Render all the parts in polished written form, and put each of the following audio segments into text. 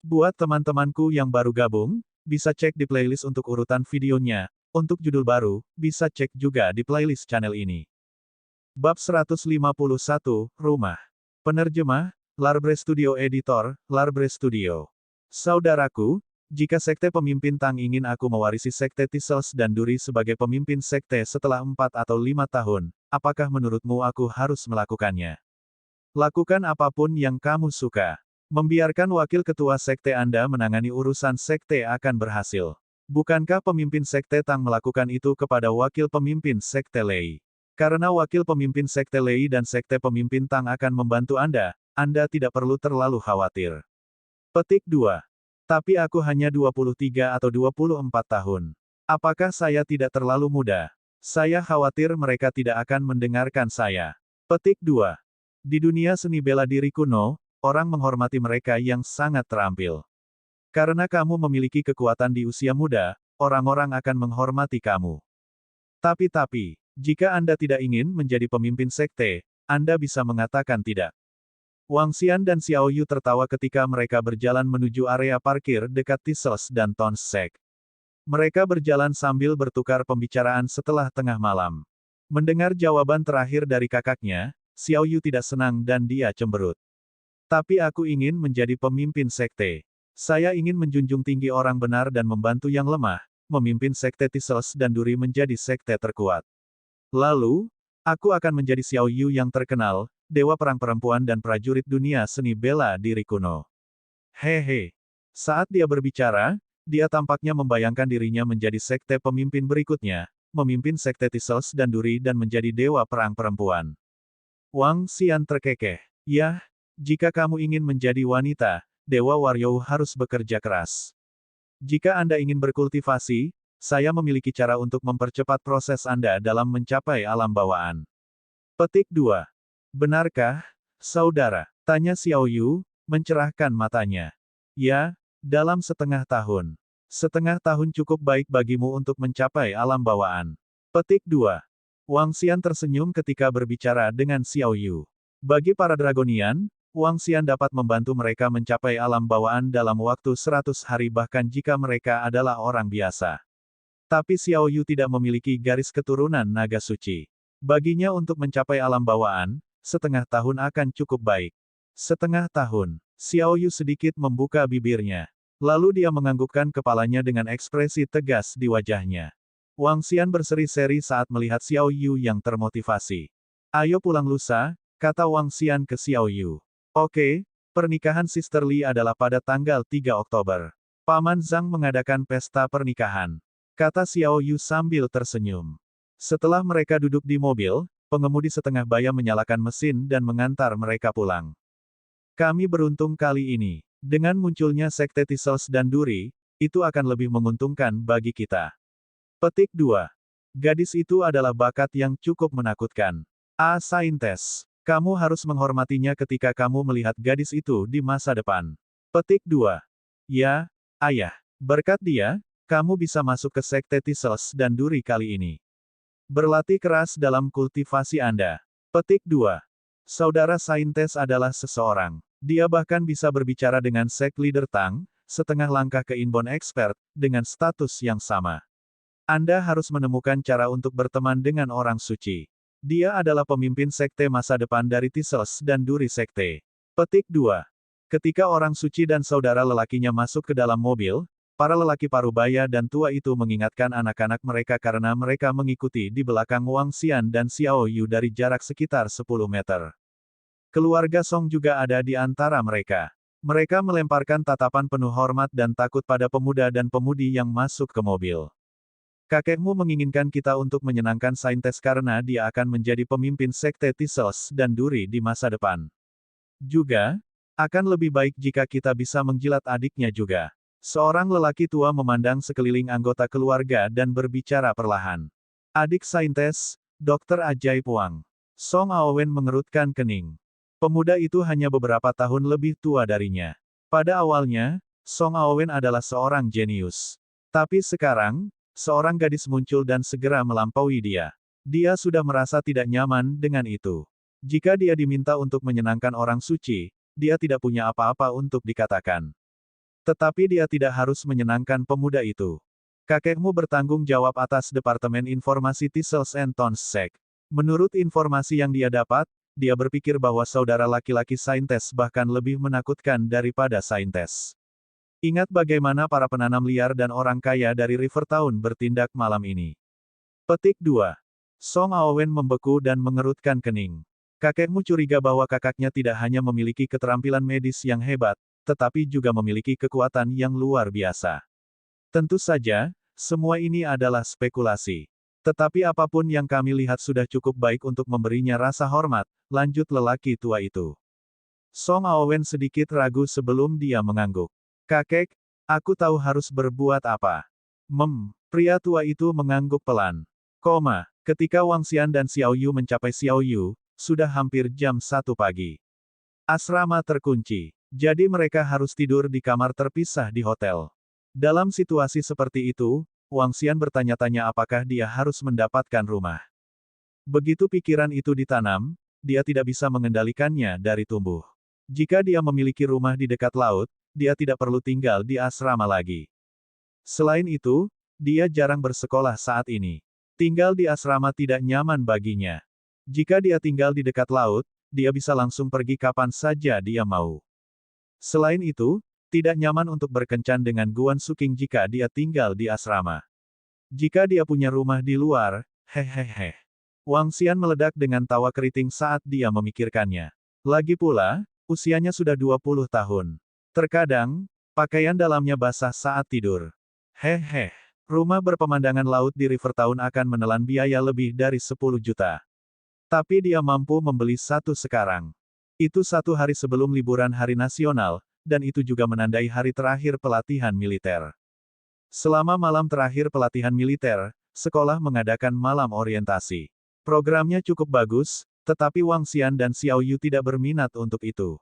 Buat teman-temanku yang baru gabung, bisa cek di playlist untuk urutan videonya. Untuk judul baru, bisa cek juga di playlist channel ini. Bab 151, Rumah. Penerjemah, Larbre Studio Editor, Larbre Studio. Saudaraku, jika Sekte Pemimpin Tang ingin aku mewarisi Sekte Tisels dan Duri sebagai pemimpin Sekte setelah 4 atau 5 tahun, apakah menurutmu aku harus melakukannya? Lakukan apapun yang kamu suka. Membiarkan wakil ketua Sekte Anda menangani urusan Sekte akan berhasil. Bukankah pemimpin Sekte Tang melakukan itu kepada wakil pemimpin Sekte Lei? Karena wakil pemimpin Sekte Lei dan Sekte Pemimpin Tang akan membantu Anda tidak perlu terlalu khawatir. Petik 2. Tapi aku hanya 23 atau 24 tahun. Apakah saya tidak terlalu muda? Saya khawatir mereka tidak akan mendengarkan saya. Petik 2. Di dunia seni bela diri kuno, orang menghormati mereka yang sangat terampil. Karena kamu memiliki kekuatan di usia muda, orang-orang akan menghormati kamu. Tapi, jika Anda tidak ingin menjadi pemimpin sekte, Anda bisa mengatakan tidak. Wang Xian dan Xiao Yu tertawa ketika mereka berjalan menuju area parkir dekat Tisels dan Tons Sek. Mereka berjalan sambil bertukar pembicaraan setelah tengah malam. Mendengar jawaban terakhir dari kakaknya, Xiao Yu tidak senang dan dia cemberut. Tapi aku ingin menjadi pemimpin sekte. Saya ingin menjunjung tinggi orang benar dan membantu yang lemah, memimpin sekte Tisels dan Duri menjadi sekte terkuat. Lalu, aku akan menjadi Xiao Yu yang terkenal, dewa perang perempuan dan prajurit dunia seni bela diri kuno. Hehe. Saat dia berbicara, dia tampaknya membayangkan dirinya menjadi sekte pemimpin berikutnya, memimpin sekte Tisels dan Duri dan menjadi dewa perang perempuan. Wang Xian terkekeh. Yah, jika kamu ingin menjadi wanita, Dewa Waryo harus bekerja keras. Jika Anda ingin berkultivasi, saya memiliki cara untuk mempercepat proses Anda dalam mencapai alam bawaan. Petik 2. Benarkah, saudara? Tanya Xiao Yu, mencerahkan matanya. Ya, dalam setengah tahun. Setengah tahun cukup baik bagimu untuk mencapai alam bawaan. Petik 2. Wang Xian tersenyum ketika berbicara dengan Xiao Yu. Bagi para Dragonian, Wang Xian dapat membantu mereka mencapai alam bawaan dalam waktu 100 hari bahkan jika mereka adalah orang biasa. Tapi Xiao Yu tidak memiliki garis keturunan naga suci. Baginya untuk mencapai alam bawaan, setengah tahun akan cukup baik. Setengah tahun. Xiao Yu sedikit membuka bibirnya. Lalu dia menganggukkan kepalanya dengan ekspresi tegas di wajahnya. Wang Xian berseri-seri saat melihat Xiao Yu yang termotivasi. Ayo pulang lusa, kata Wang Xian ke Xiao Yu. Oke, pernikahan Sister Li adalah pada tanggal 3 Oktober. Paman Zhang mengadakan pesta pernikahan. Kata Xiao Yu sambil tersenyum. Setelah mereka duduk di mobil, pengemudi setengah baya menyalakan mesin dan mengantar mereka pulang. Kami beruntung kali ini. Dengan munculnya Sekte Tisels dan Duri, itu akan lebih menguntungkan bagi kita. Petik 2. Gadis itu adalah bakat yang cukup menakutkan. Saintes. Kamu harus menghormatinya ketika kamu melihat gadis itu di masa depan. Petik 2. Ya, ayah. Berkat dia, kamu bisa masuk ke Sekte Tisels dan Duri kali ini. Berlatih keras dalam kultivasi Anda. Petik 2. Saudara Saintes adalah seseorang. Dia bahkan bisa berbicara dengan Sek Leader Tang, setengah langkah ke Inbon Expert, dengan status yang sama. Anda harus menemukan cara untuk berteman dengan orang suci. Dia adalah pemimpin sekte masa depan dari Tisels dan Duri Sekte. Petik 2. Ketika orang suci dan saudara lelakinya masuk ke dalam mobil, para lelaki parubaya dan tua itu mengingatkan anak-anak mereka karena mereka mengikuti di belakang Wang Xian dan Xiao Yu dari jarak sekitar 10 meter. Keluarga Song juga ada di antara mereka. Mereka melemparkan tatapan penuh hormat dan takut pada pemuda dan pemudi yang masuk ke mobil. Kakekmu menginginkan kita untuk menyenangkan Saintes karena dia akan menjadi pemimpin sekte Tisels dan Duri di masa depan. Juga, akan lebih baik jika kita bisa menjilat adiknya juga. Seorang lelaki tua memandang sekeliling anggota keluarga dan berbicara perlahan. Adik Saintes, Dokter Ajaib Wang. Song Aowen mengerutkan kening. Pemuda itu hanya beberapa tahun lebih tua darinya. Pada awalnya, Song Aowen adalah seorang jenius. Tapi sekarang, seorang gadis muncul dan segera melampaui dia. Dia sudah merasa tidak nyaman dengan itu. Jika dia diminta untuk menyenangkan orang suci, dia tidak punya apa-apa untuk dikatakan. Tetapi dia tidak harus menyenangkan pemuda itu. Kakekmu bertanggung jawab atas Departemen Informasi Thistles and Thorns Sek. Menurut informasi yang dia dapat, dia berpikir bahwa saudara laki-laki Saintes bahkan lebih menakutkan daripada Saintes. Ingat bagaimana para penanam liar dan orang kaya dari Rivertown bertindak malam ini. Petik 2. Song Aowen membeku dan mengerutkan kening. Kakekmu curiga bahwa kakaknya tidak hanya memiliki keterampilan medis yang hebat, tetapi juga memiliki kekuatan yang luar biasa. Tentu saja, semua ini adalah spekulasi. Tetapi apapun yang kami lihat sudah cukup baik untuk memberinya rasa hormat, lanjut lelaki tua itu. Song Aowen sedikit ragu sebelum dia mengangguk. Kakek, aku tahu harus berbuat apa. Pria tua itu mengangguk pelan. Ketika Wang Xian dan Xiao Yu mencapai Xiao Yu, sudah hampir jam 1 pagi. Asrama terkunci. Jadi mereka harus tidur di kamar terpisah di hotel. Dalam situasi seperti itu, Wang Xian bertanya-tanya apakah dia harus mendapatkan rumah. Begitu pikiran itu ditanam, dia tidak bisa mengendalikannya dari tumbuh. Jika dia memiliki rumah di dekat laut, dia tidak perlu tinggal di asrama lagi. Selain itu, dia jarang bersekolah saat ini. Tinggal di asrama tidak nyaman baginya. Jika dia tinggal di dekat laut, dia bisa langsung pergi kapan saja dia mau. Selain itu, tidak nyaman untuk berkencan dengan Guan Suking jika dia tinggal di asrama. Jika dia punya rumah di luar, hehehe. Wang Xian meledak dengan tawa keriting saat dia memikirkannya. Lagi pula, usianya sudah 20 tahun. Terkadang, pakaian dalamnya basah saat tidur. Hehe. Rumah berpemandangan laut di Rivertown akan menelan biaya lebih dari 10 juta. Tapi dia mampu membeli satu sekarang. Itu 1 hari sebelum liburan hari nasional, dan itu juga menandai hari terakhir pelatihan militer. Selama malam terakhir pelatihan militer, sekolah mengadakan malam orientasi. Programnya cukup bagus, tetapi Wang Xian dan Xiao Yu tidak berminat untuk itu.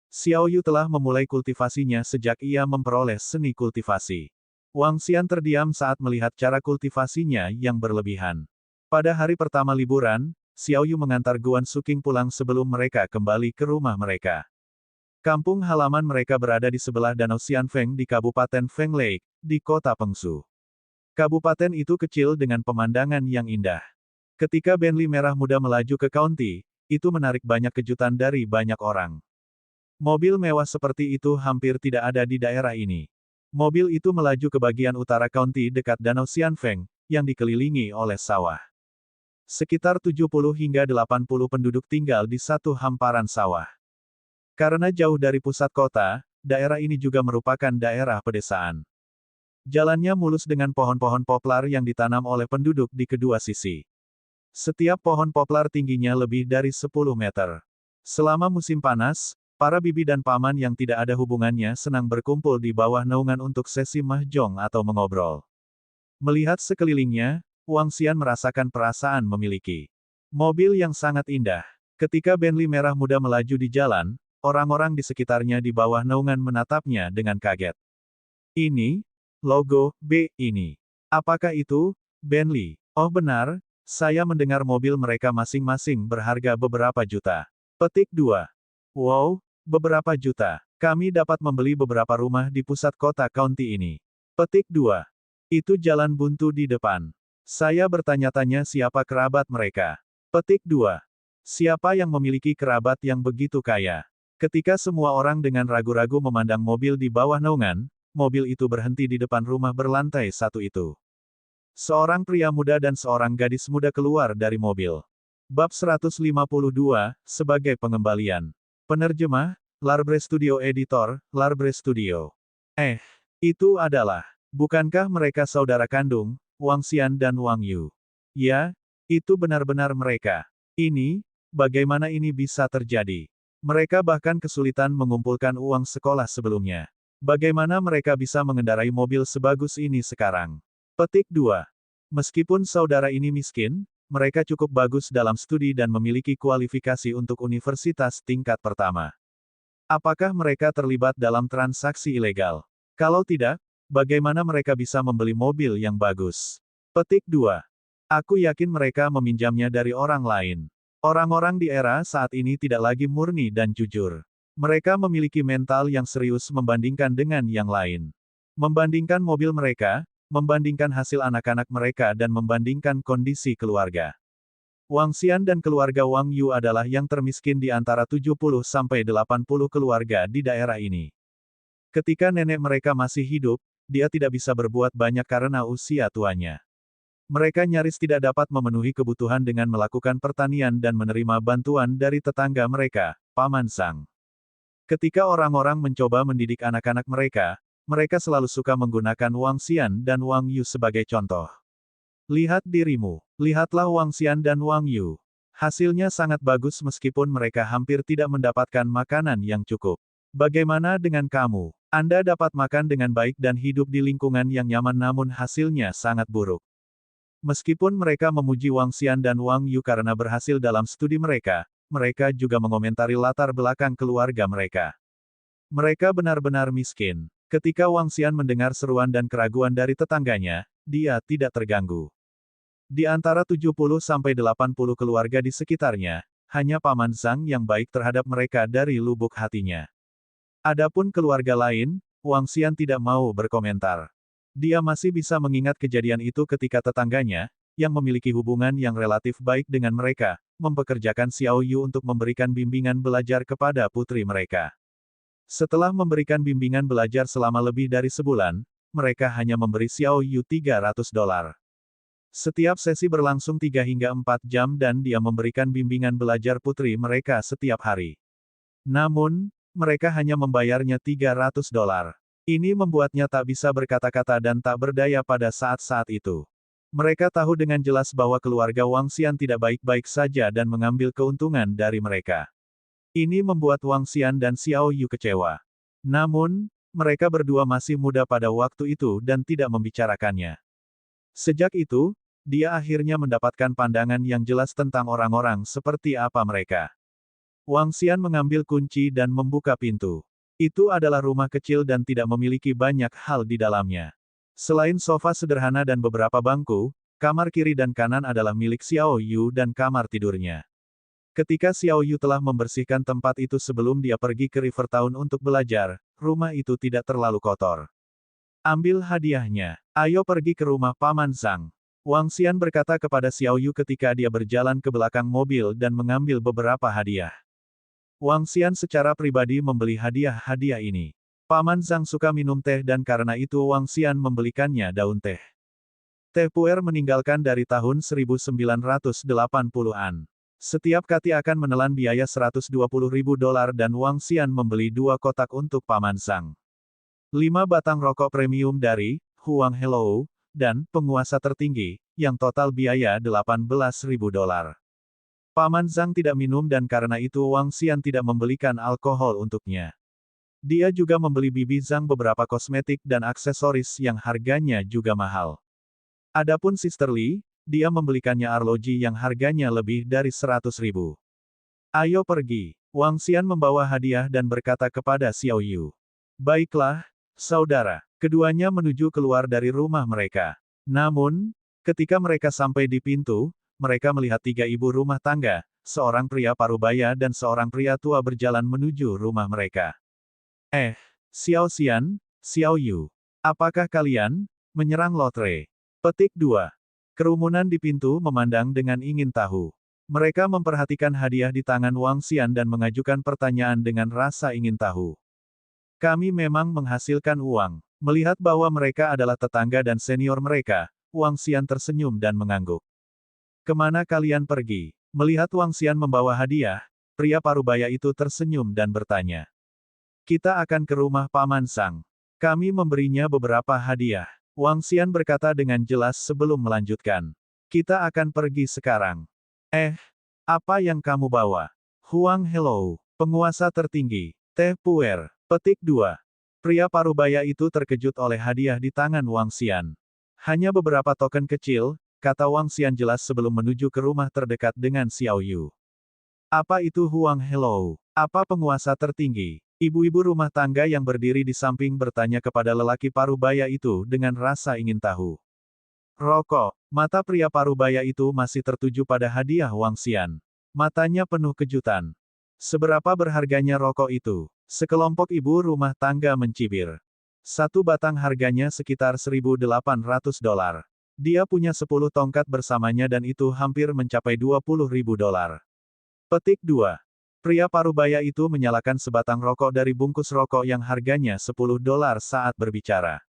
Xiao Yu telah memulai kultivasinya sejak ia memperoleh seni kultivasi. Wang Xian terdiam saat melihat cara kultivasinya yang berlebihan. Pada hari pertama liburan, Xiao Yu mengantar Guan Suking pulang sebelum mereka kembali ke rumah mereka. Kampung halaman mereka berada di sebelah Danau Xianfeng di Kabupaten Feng Lake, di kota Pengsu. Kabupaten itu kecil dengan pemandangan yang indah. Ketika Bentley merah muda melaju ke county, itu menarik banyak kejutan dari banyak orang. Mobil mewah seperti itu hampir tidak ada di daerah ini. Mobil itu melaju ke bagian utara county dekat Danau Xianfeng, yang dikelilingi oleh sawah. Sekitar 70 hingga 80 penduduk tinggal di satu hamparan sawah. Karena jauh dari pusat kota, daerah ini juga merupakan daerah pedesaan. Jalannya mulus dengan pohon-pohon poplar yang ditanam oleh penduduk di kedua sisi. Setiap pohon poplar tingginya lebih dari 10 meter. Selama musim panas, para bibi dan paman yang tidak ada hubungannya senang berkumpul di bawah naungan untuk sesi mahjong atau mengobrol. Melihat sekelilingnya, Wang Xian merasakan perasaan memiliki mobil yang sangat indah. Ketika Bentley merah muda melaju di jalan, orang-orang di sekitarnya di bawah naungan menatapnya dengan kaget. Ini, logo, B, ini. Apakah itu, Bentley? Oh benar, saya mendengar mobil mereka masing-masing berharga beberapa juta. Petik 2. Wow, beberapa juta. Kami dapat membeli beberapa rumah di pusat kota county ini. Petik 2. Itu jalan buntu di depan. Saya bertanya-tanya siapa kerabat mereka. Petik 2. Siapa yang memiliki kerabat yang begitu kaya? Ketika semua orang dengan ragu-ragu memandang mobil di bawah naungan, mobil itu berhenti di depan rumah berlantai 1 itu. Seorang pria muda dan seorang gadis muda keluar dari mobil. Bab 152, sebagai pengembalian. Penerjemah, Larbre Studio Editor, Larbre Studio. Itu adalah, bukankah mereka saudara kandung, Wang Xian dan Wang Yu? Ya, itu benar-benar mereka. Ini, bagaimana ini bisa terjadi? Mereka bahkan kesulitan mengumpulkan uang sekolah sebelumnya. Bagaimana mereka bisa mengendarai mobil sebagus ini sekarang? Petik 2. Meskipun saudara ini miskin, mereka cukup bagus dalam studi dan memiliki kualifikasi untuk universitas tingkat pertama. Apakah mereka terlibat dalam transaksi ilegal? Kalau tidak, bagaimana mereka bisa membeli mobil yang bagus? Petik 2. Aku yakin mereka meminjamnya dari orang lain. Orang-orang di era saat ini tidak lagi murni dan jujur. Mereka memiliki mental yang serius membandingkan dengan yang lain. Membandingkan mobil mereka, membandingkan hasil anak-anak mereka dan membandingkan kondisi keluarga. Wang Xian dan keluarga Wang Yu adalah yang termiskin di antara 70 sampai 80 keluarga di daerah ini. Ketika nenek mereka masih hidup, dia tidak bisa berbuat banyak karena usia tuanya. Mereka nyaris tidak dapat memenuhi kebutuhan dengan melakukan pertanian dan menerima bantuan dari tetangga mereka, Paman Zhang. Ketika orang-orang mencoba mendidik anak-anak mereka, mereka selalu suka menggunakan Wang Xian dan Wang Yu sebagai contoh. Lihat dirimu. Lihatlah Wang Xian dan Wang Yu. Hasilnya sangat bagus meskipun mereka hampir tidak mendapatkan makanan yang cukup. Bagaimana dengan kamu? Anda dapat makan dengan baik dan hidup di lingkungan yang nyaman namun hasilnya sangat buruk. Meskipun mereka memuji Wang Xian dan Wang Yu karena berhasil dalam studi mereka, mereka juga mengomentari latar belakang keluarga mereka. Mereka benar-benar miskin. Ketika Wang Xian mendengar seruan dan keraguan dari tetangganya, dia tidak terganggu. Di antara 70-80 keluarga di sekitarnya, hanya Paman Zhang yang baik terhadap mereka dari lubuk hatinya. Adapun keluarga lain, Wang Xian tidak mau berkomentar. Dia masih bisa mengingat kejadian itu ketika tetangganya, yang memiliki hubungan yang relatif baik dengan mereka, mempekerjakan Xiao Yu untuk memberikan bimbingan belajar kepada putri mereka. Setelah memberikan bimbingan belajar selama lebih dari sebulan, mereka hanya memberi Xiao Yu $300. Setiap sesi berlangsung 3 hingga 4 jam dan dia memberikan bimbingan belajar putri mereka setiap hari. Namun, mereka hanya membayarnya $300. Ini membuatnya tak bisa berkata-kata dan tak berdaya pada saat-saat itu. Mereka tahu dengan jelas bahwa keluarga Wang Xian tidak baik-baik saja dan mengambil keuntungan dari mereka. Ini membuat Wang Xian dan Xiao Yu kecewa. Namun, mereka berdua masih muda pada waktu itu dan tidak membicarakannya. Sejak itu, dia akhirnya mendapatkan pandangan yang jelas tentang orang-orang seperti apa mereka. Wang Xian mengambil kunci dan membuka pintu. Itu adalah rumah kecil dan tidak memiliki banyak hal di dalamnya. Selain sofa sederhana dan beberapa bangku, kamar kiri dan kanan adalah milik Xiao Yu dan kamar tidurnya. Ketika Xiao Yu telah membersihkan tempat itu sebelum dia pergi ke Rivertown untuk belajar, rumah itu tidak terlalu kotor. Ambil hadiahnya. Ayo pergi ke rumah Paman Zhang. Wang Xian berkata kepada Xiao Yu ketika dia berjalan ke belakang mobil dan mengambil beberapa hadiah. Wang Xian secara pribadi membeli hadiah-hadiah ini. Paman Zhang suka minum teh dan karena itu Wang Xian membelikannya daun teh. Teh puer meninggalkan dari tahun 1980-an. Setiap kati akan menelan biaya $120.000 dan Wang Xian membeli 2 kotak untuk Paman Zhang. 5 batang rokok premium dari Huang Hello, dan penguasa tertinggi, yang total biaya $18.000. Paman Zhang tidak minum dan karena itu Wang Xian tidak membelikan alkohol untuknya. Dia juga membeli bibi Zhang beberapa kosmetik dan aksesoris yang harganya juga mahal. Adapun Sister Li, dia membelikannya arloji yang harganya lebih dari $100.000. Ayo pergi. Wang Xian membawa hadiah dan berkata kepada Xiao Yu. Baiklah, saudara. Keduanya menuju keluar dari rumah mereka. Namun, ketika mereka sampai di pintu, mereka melihat 3 ibu rumah tangga, seorang pria parubaya dan seorang pria tua berjalan menuju rumah mereka. Xiao Xian, Xiao Yu. Apakah kalian menyerang lotre? Petik 2. Kerumunan di pintu memandang dengan ingin tahu. Mereka memperhatikan hadiah di tangan Wang Xian dan mengajukan pertanyaan dengan rasa ingin tahu. Kami memang menghasilkan uang. Melihat bahwa mereka adalah tetangga dan senior mereka, Wang Xian tersenyum dan mengangguk. Kemana kalian pergi? Melihat Wang Xian membawa hadiah, pria parubaya itu tersenyum dan bertanya. Kita akan ke rumah Paman Zhang. Kami memberinya beberapa hadiah. Wang Xian berkata dengan jelas sebelum melanjutkan. Kita akan pergi sekarang. Apa yang kamu bawa? Huang Hello, penguasa tertinggi. Teh puer. Petik 2. Pria parubaya itu terkejut oleh hadiah di tangan Wang Xian. Hanya beberapa token kecil, kata Wang Xian jelas sebelum menuju ke rumah terdekat dengan Xiao Yu. Apa itu Huang Hello? Apa penguasa tertinggi? Ibu-ibu rumah tangga yang berdiri di samping bertanya kepada lelaki parubaya itu dengan rasa ingin tahu. Rokok. Mata pria parubaya itu masih tertuju pada hadiah Wang Xian. Matanya penuh kejutan. Seberapa berharganya rokok itu? Sekelompok ibu rumah tangga mencibir. Satu batang harganya sekitar $1.800. Dia punya 10 tongkat bersamanya dan itu hampir mencapai $20.000. Petik 2. Pria parubaya itu menyalakan sebatang rokok dari bungkus rokok yang harganya $10 saat berbicara.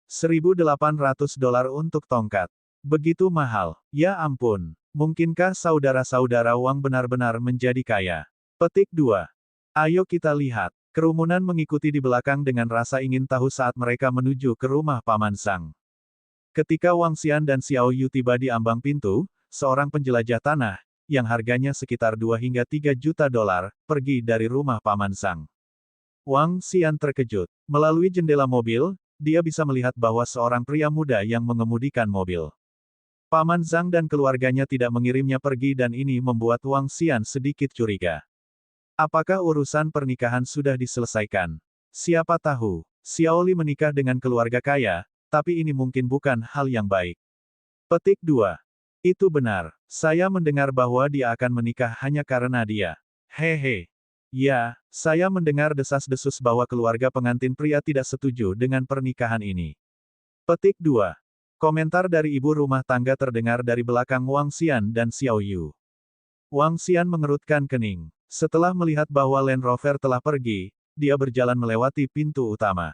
$1.800 untuk tongkat. Begitu mahal. Ya ampun. Mungkinkah saudara-saudara Wang benar-benar menjadi kaya? Petik 2. Ayo kita lihat. Kerumunan mengikuti di belakang dengan rasa ingin tahu saat mereka menuju ke rumah Paman Zhang. Ketika Wang Xian dan Xiao Yu tiba di ambang pintu, seorang penjelajah tanah, yang harganya sekitar 2 hingga 3 juta dolar, pergi dari rumah Paman Zhang. Wang Xian terkejut. Melalui jendela mobil, dia bisa melihat bahwa seorang pria muda yang mengemudikan mobil. Paman Zhang dan keluarganya tidak mengirimnya pergi dan ini membuat Wang Xian sedikit curiga. Apakah urusan pernikahan sudah diselesaikan? Siapa tahu, Xiao Li menikah dengan keluarga kaya, tapi ini mungkin bukan hal yang baik. Petik 2. Itu benar. Saya mendengar bahwa dia akan menikah hanya karena dia. Hehe. Ya, saya mendengar desas-desus bahwa keluarga pengantin pria tidak setuju dengan pernikahan ini. Petik 2. Komentar dari ibu rumah tangga terdengar dari belakang Wang Xian dan Xiao Yu. Wang Xian mengerutkan kening. Setelah melihat bahwa Land Rover telah pergi, dia berjalan melewati pintu utama.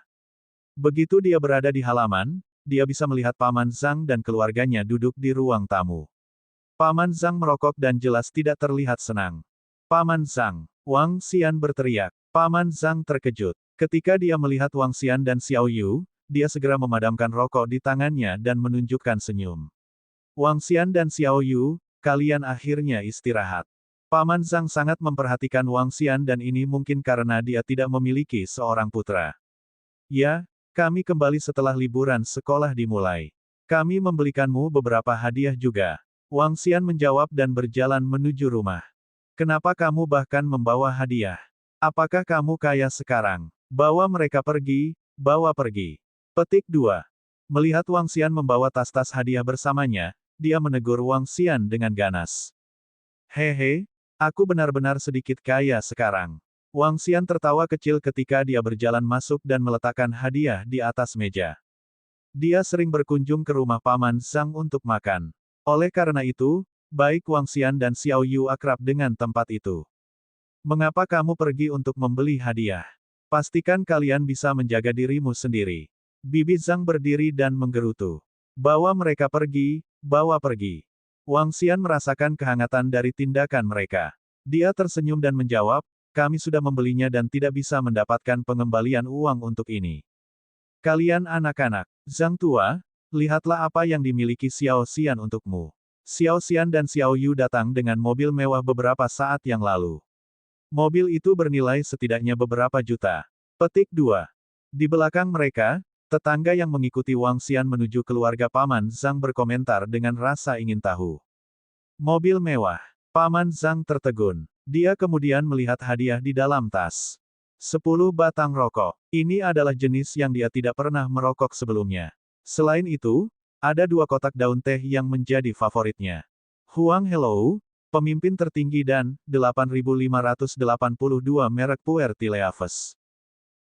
Begitu dia berada di halaman, dia bisa melihat Paman Zhang dan keluarganya duduk di ruang tamu. Paman Zhang merokok dan jelas tidak terlihat senang. Paman Zhang, Wang Xian berteriak. Paman Zhang terkejut. Ketika dia melihat Wang Xian dan Xiao Yu, dia segera memadamkan rokok di tangannya dan menunjukkan senyum. Wang Xian dan Xiao Yu, kalian akhirnya istirahat. Paman Zhang sangat memperhatikan Wang Xian dan ini mungkin karena dia tidak memiliki seorang putra. Ya, kami kembali setelah liburan sekolah dimulai. Kami membelikanmu beberapa hadiah juga. Wang Xian menjawab dan berjalan menuju rumah. Kenapa kamu bahkan membawa hadiah? Apakah kamu kaya sekarang? Bawa mereka pergi, bawa pergi. Petik 2. Melihat Wang Xian membawa tas-tas hadiah bersamanya, dia menegur Wang Xian dengan ganas. Hehe, aku benar-benar sedikit kaya sekarang. Wang Xian tertawa kecil ketika dia berjalan masuk dan meletakkan hadiah di atas meja. Dia sering berkunjung ke rumah Paman Zhang untuk makan. Oleh karena itu, baik Wang Xian dan Xiao Yu akrab dengan tempat itu. Mengapa kamu pergi untuk membeli hadiah? Pastikan kalian bisa menjaga dirimu sendiri. Bibi Zhang berdiri dan menggerutu. Bawa mereka pergi, bawa pergi. Wang Xian merasakan kehangatan dari tindakan mereka. Dia tersenyum dan menjawab, kami sudah membelinya dan tidak bisa mendapatkan pengembalian uang untuk ini. Kalian anak-anak, Zhang tua, lihatlah apa yang dimiliki Xiao Xian untukmu. Xiao Xian dan Xiao Yu datang dengan mobil mewah beberapa saat yang lalu. Mobil itu bernilai setidaknya beberapa juta. Petik 2. Di belakang mereka, tetangga yang mengikuti Wang Xian menuju keluarga Paman Zhang berkomentar dengan rasa ingin tahu. Mobil mewah. Paman Zhang tertegun. Dia kemudian melihat hadiah di dalam tas. 10 batang rokok. Ini adalah jenis yang dia tidak pernah merokok sebelumnya. Selain itu, ada 2 kotak daun teh yang menjadi favoritnya. Huang Hello, pemimpin tertinggi dan 8.582 merek Puerty Leaves.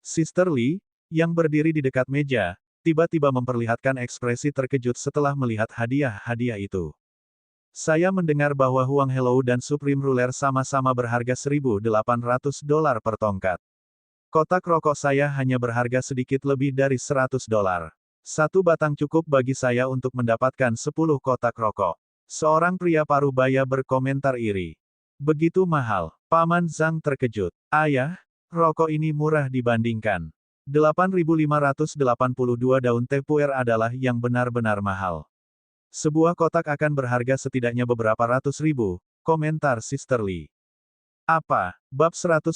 Sister Lee, yang berdiri di dekat meja, tiba-tiba memperlihatkan ekspresi terkejut setelah melihat hadiah-hadiah itu. Saya mendengar bahwa Huang Hello dan Supreme Ruler sama-sama berharga $1.800 per tongkat. Kotak rokok saya hanya berharga sedikit lebih dari $100. 1 batang cukup bagi saya untuk mendapatkan 10 kotak rokok. Seorang pria parubaya berkomentar iri. Begitu mahal. Paman Zhang terkejut. Ayah, rokok ini murah dibandingkan. 8.582 daun teh puer adalah yang benar-benar mahal. Sebuah kotak akan berharga setidaknya beberapa ratus ribu, komentar Sister Lee. Apa? Bab 153,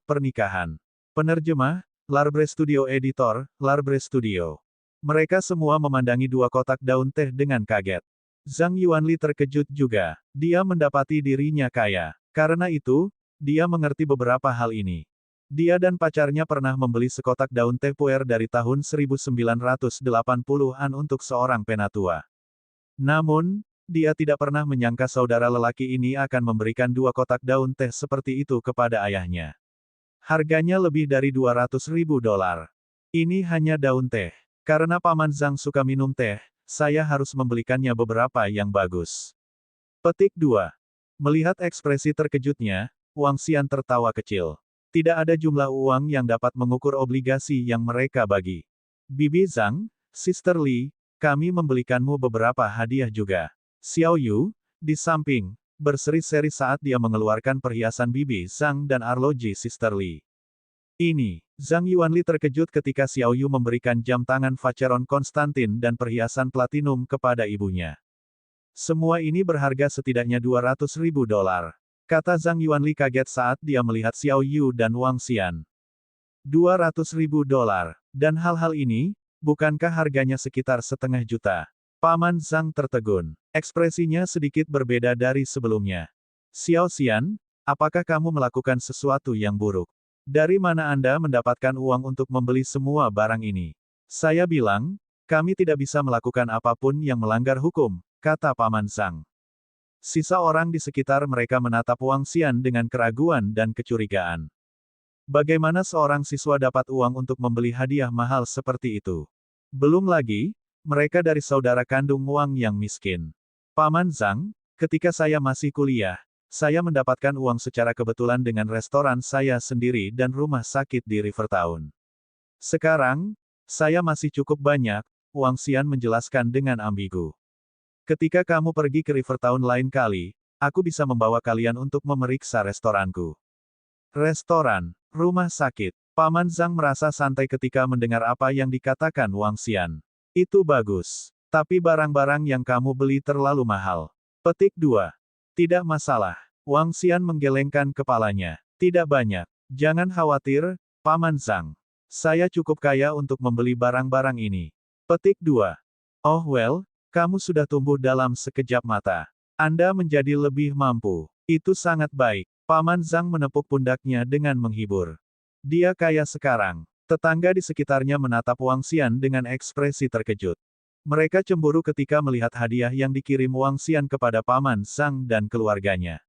Pernikahan. Penerjemah, Larbre Studio Editor, Larbre Studio. Mereka semua memandangi 2 kotak daun teh dengan kaget. Zhang Yuanli terkejut juga. Dia mendapati dirinya kaya. Karena itu, dia mengerti beberapa hal ini. Dia dan pacarnya pernah membeli sekotak daun teh puer dari tahun 1980-an untuk seorang penatua. Namun, dia tidak pernah menyangka saudara lelaki ini akan memberikan 2 kotak daun teh seperti itu kepada ayahnya. Harganya lebih dari $200.000. Ini hanya daun teh. Karena Paman Zhang suka minum teh, saya harus membelikannya beberapa yang bagus. Petik 2. Melihat ekspresi terkejutnya, Wang Xian tertawa kecil. Tidak ada jumlah uang yang dapat mengukur obligasi yang mereka bagi. Bibi Zhang, Sister Li, kami membelikanmu beberapa hadiah juga. Xiao Yu, di samping, berseri-seri saat dia mengeluarkan perhiasan Bibi Zhang dan arloji Sister Li. Ini, Zhang Yuanli terkejut ketika Xiao Yu memberikan jam tangan Vacheron Konstantin dan perhiasan platinum kepada ibunya. Semua ini berharga setidaknya $200.000. Kata Zhang Yuanli kaget saat dia melihat Xiao Yu dan Wang Xian. $200.000. Dan hal-hal ini, bukankah harganya sekitar setengah juta? Paman Zhang tertegun. Ekspresinya sedikit berbeda dari sebelumnya. Xiao Xian, apakah kamu melakukan sesuatu yang buruk? Dari mana Anda mendapatkan uang untuk membeli semua barang ini? Saya bilang, kami tidak bisa melakukan apapun yang melanggar hukum, kata Paman Zhang. Sisa orang di sekitar mereka menatap Wang Xian dengan keraguan dan kecurigaan. Bagaimana seorang siswa dapat uang untuk membeli hadiah mahal seperti itu? Belum lagi, mereka dari saudara kandung Wang yang miskin. Paman Zhang, ketika saya masih kuliah, saya mendapatkan uang secara kebetulan dengan restoran saya sendiri dan rumah sakit di Rivertown. Sekarang, saya masih cukup banyak, Wang Xian menjelaskan dengan ambigu. Ketika kamu pergi ke Rivertown lain kali, aku bisa membawa kalian untuk memeriksa restoranku. Restoran, rumah sakit. Paman Zhang merasa santai ketika mendengar apa yang dikatakan Wang Xian. Itu bagus. Tapi barang-barang yang kamu beli terlalu mahal. Petik 2. Tidak masalah. Wang Xian menggelengkan kepalanya. Tidak banyak. Jangan khawatir, Paman Zhang. Saya cukup kaya untuk membeli barang-barang ini. Petik 2. Oh well, kamu sudah tumbuh dalam sekejap mata. Anda menjadi lebih mampu. Itu sangat baik. Paman Zhang menepuk pundaknya dengan menghibur. Dia kaya sekarang. Tetangga di sekitarnya menatap Wang Xian dengan ekspresi terkejut. Mereka cemburu ketika melihat hadiah yang dikirim Wang Xian kepada Paman Zhang dan keluarganya.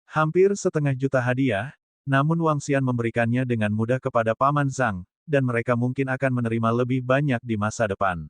Hampir setengah juta hadiah, namun Wang Xian memberikannya dengan mudah kepada Paman Zhang, dan mereka mungkin akan menerima lebih banyak di masa depan.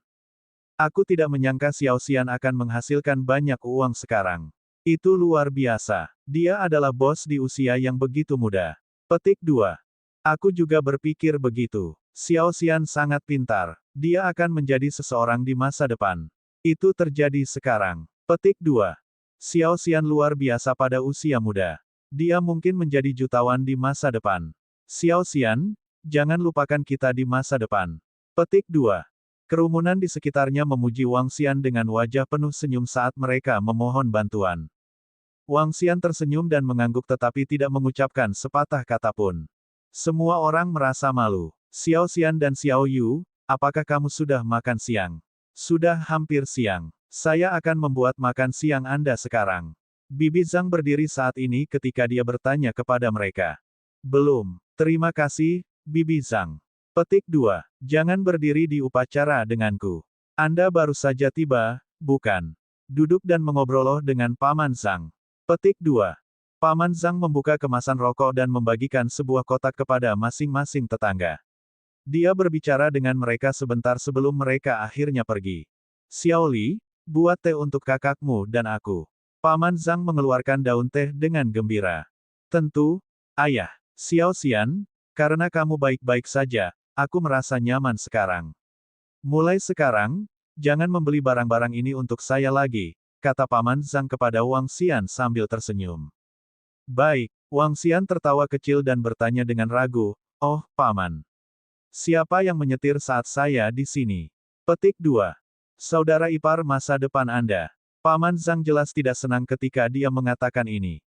Aku tidak menyangka Xiao Xian akan menghasilkan banyak uang sekarang. Itu luar biasa. Dia adalah bos di usia yang begitu muda. Petik 2. Aku juga berpikir begitu. Xiao Xian sangat pintar. Dia akan menjadi seseorang di masa depan. Itu terjadi sekarang. Petik 2. Xiao Xian luar biasa pada usia muda. Dia mungkin menjadi jutawan di masa depan. Xiao Xian, jangan lupakan kita di masa depan. Petik 2. Kerumunan di sekitarnya memuji Wang Xian dengan wajah penuh senyum saat mereka memohon bantuan. Wang Xian tersenyum dan mengangguk tetapi tidak mengucapkan sepatah kata pun. Semua orang merasa malu. Xiao Xian dan Xiao Yu, apakah kamu sudah makan siang? Sudah hampir siang. Saya akan membuat makan siang Anda sekarang. Bibi Zhang berdiri saat ini ketika dia bertanya kepada mereka. Belum. Terima kasih, Bibi Zhang. Petik 2. Jangan berdiri di upacara denganku. Anda baru saja tiba, bukan? Duduk dan mengobrol dengan Paman Zhang. Petik 2. Paman Zhang membuka kemasan rokok dan membagikan sebuah kotak kepada masing-masing tetangga. Dia berbicara dengan mereka sebentar sebelum mereka akhirnya pergi. Xiao Li, buat teh untuk kakakmu dan aku. Paman Zhang mengeluarkan daun teh dengan gembira. Tentu, ayah. Xiao Xian, karena kamu baik-baik saja, aku merasa nyaman sekarang. Mulai sekarang, jangan membeli barang-barang ini untuk saya lagi, kata Paman Zhang kepada Wang Xian sambil tersenyum. Baik, Wang Xian tertawa kecil dan bertanya dengan ragu, oh, Paman. Siapa yang menyetir saat saya di sini? Petik 2. Saudara ipar masa depan Anda. Paman Zhang jelas tidak senang ketika dia mengatakan ini.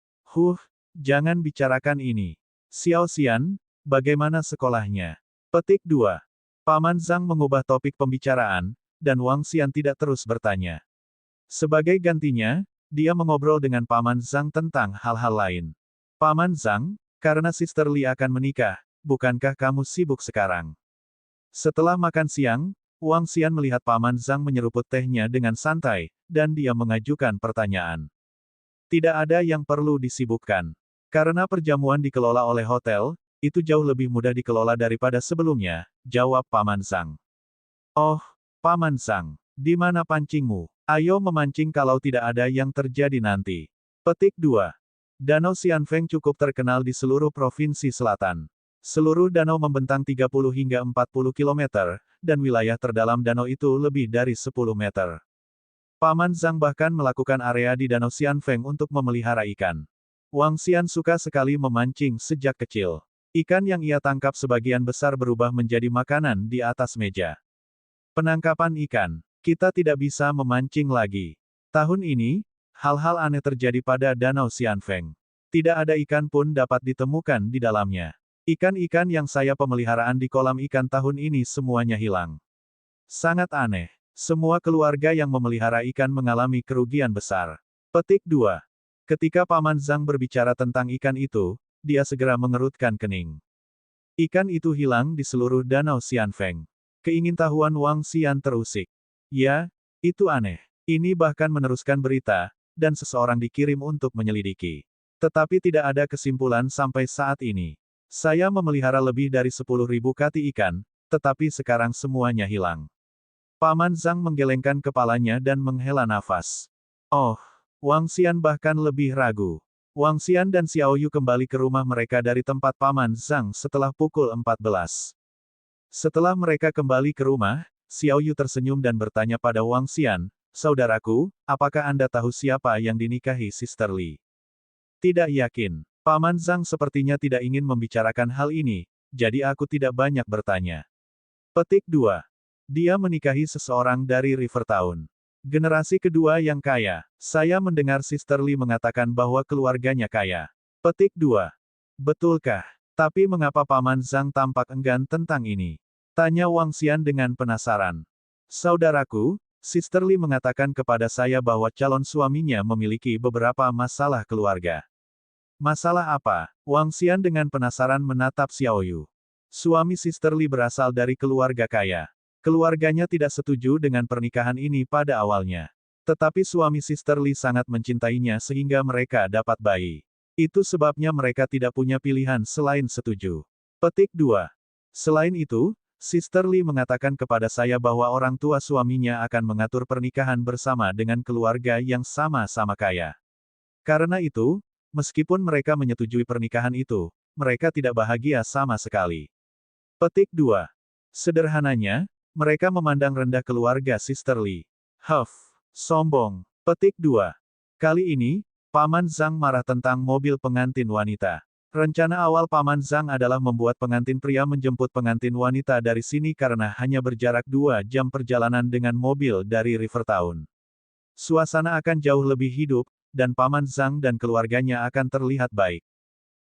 Jangan bicarakan ini. Xiao Xian, bagaimana sekolahnya? Petik 2. Paman Zhang mengubah topik pembicaraan, dan Wang Xian tidak terus bertanya. Sebagai gantinya, dia mengobrol dengan Paman Zhang tentang hal-hal lain. Paman Zhang, karena Sister Li akan menikah, bukankah kamu sibuk sekarang? Setelah makan siang, Wang Xian melihat Paman Zhang menyeruput tehnya dengan santai, dan dia mengajukan pertanyaan. Tidak ada yang perlu disibukkan. Karena perjamuan dikelola oleh hotel, itu jauh lebih mudah dikelola daripada sebelumnya, jawab Paman Zhang. Oh, Paman Zhang, di mana pancingmu? Ayo memancing kalau tidak ada yang terjadi nanti. Petik 2. Danau Xianfeng cukup terkenal di seluruh provinsi selatan. Seluruh danau membentang 30 hingga 40 km, dan wilayah terdalam danau itu lebih dari 10 meter. Paman Zhang bahkan melakukan area di Danau Xianfeng untuk memelihara ikan. Wang Xian suka sekali memancing sejak kecil. Ikan yang ia tangkap sebagian besar berubah menjadi makanan di atas meja. Penangkapan ikan. Kita tidak bisa memancing lagi. Tahun ini, hal-hal aneh terjadi pada Danau Xianfeng. Tidak ada ikan pun dapat ditemukan di dalamnya. Ikan-ikan yang saya pemeliharaan di kolam ikan tahun ini semuanya hilang. Sangat aneh. Semua keluarga yang memelihara ikan mengalami kerugian besar. Petik 2. Ketika Paman Zhang berbicara tentang ikan itu, dia segera mengerutkan kening. Ikan itu hilang di seluruh Danau Xianfeng. Keingintahuan Wang Xian terusik. Ya, itu aneh. Ini bahkan meneruskan berita, dan seseorang dikirim untuk menyelidiki. Tetapi tidak ada kesimpulan sampai saat ini. Saya memelihara lebih dari 10.000 kati ikan, tetapi sekarang semuanya hilang. Paman Zhang menggelengkan kepalanya dan menghela nafas. Oh, Wang Xian bahkan lebih ragu. Wang Xian dan Xiao Yu kembali ke rumah mereka dari tempat Paman Zhang setelah pukul 14. Setelah mereka kembali ke rumah, Xiao Yu tersenyum dan bertanya pada Wang Xian, "Saudaraku, apakah Anda tahu siapa yang dinikahi Sister Li?" Tidak yakin. Paman Zhang sepertinya tidak ingin membicarakan hal ini, jadi aku tidak banyak bertanya. Petik 2. Dia menikahi seseorang dari River Town. Generasi kedua yang kaya. Saya mendengar Sister Li mengatakan bahwa keluarganya kaya. Petik 2. Betulkah? Tapi mengapa Paman Zhang tampak enggan tentang ini? Tanya Wang Xian dengan penasaran. Saudaraku, Sister Li mengatakan kepada saya bahwa calon suaminya memiliki beberapa masalah keluarga. Masalah apa? Wang Xian dengan penasaran menatap Xiao Yu. Suami Sister Li berasal dari keluarga kaya. Keluarganya tidak setuju dengan pernikahan ini pada awalnya. Tetapi suami Sister Li sangat mencintainya sehingga mereka dapat bayi. Itu sebabnya mereka tidak punya pilihan selain setuju. Petik 2. Selain itu, Sister Li mengatakan kepada saya bahwa orang tua suaminya akan mengatur pernikahan bersama dengan keluarga yang sama-sama kaya. Karena itu, meskipun mereka menyetujui pernikahan itu, mereka tidak bahagia sama sekali. Petik 2. Sederhananya, mereka memandang rendah keluarga Sister Li. Sombong. Petik 2. Kali ini, Paman Zhang marah tentang mobil pengantin wanita. Rencana awal Paman Zhang adalah membuat pengantin pria menjemput pengantin wanita dari sini karena hanya berjarak 2 jam perjalanan dengan mobil dari River Town. Suasana akan jauh lebih hidup, dan Paman Zhang dan keluarganya akan terlihat baik.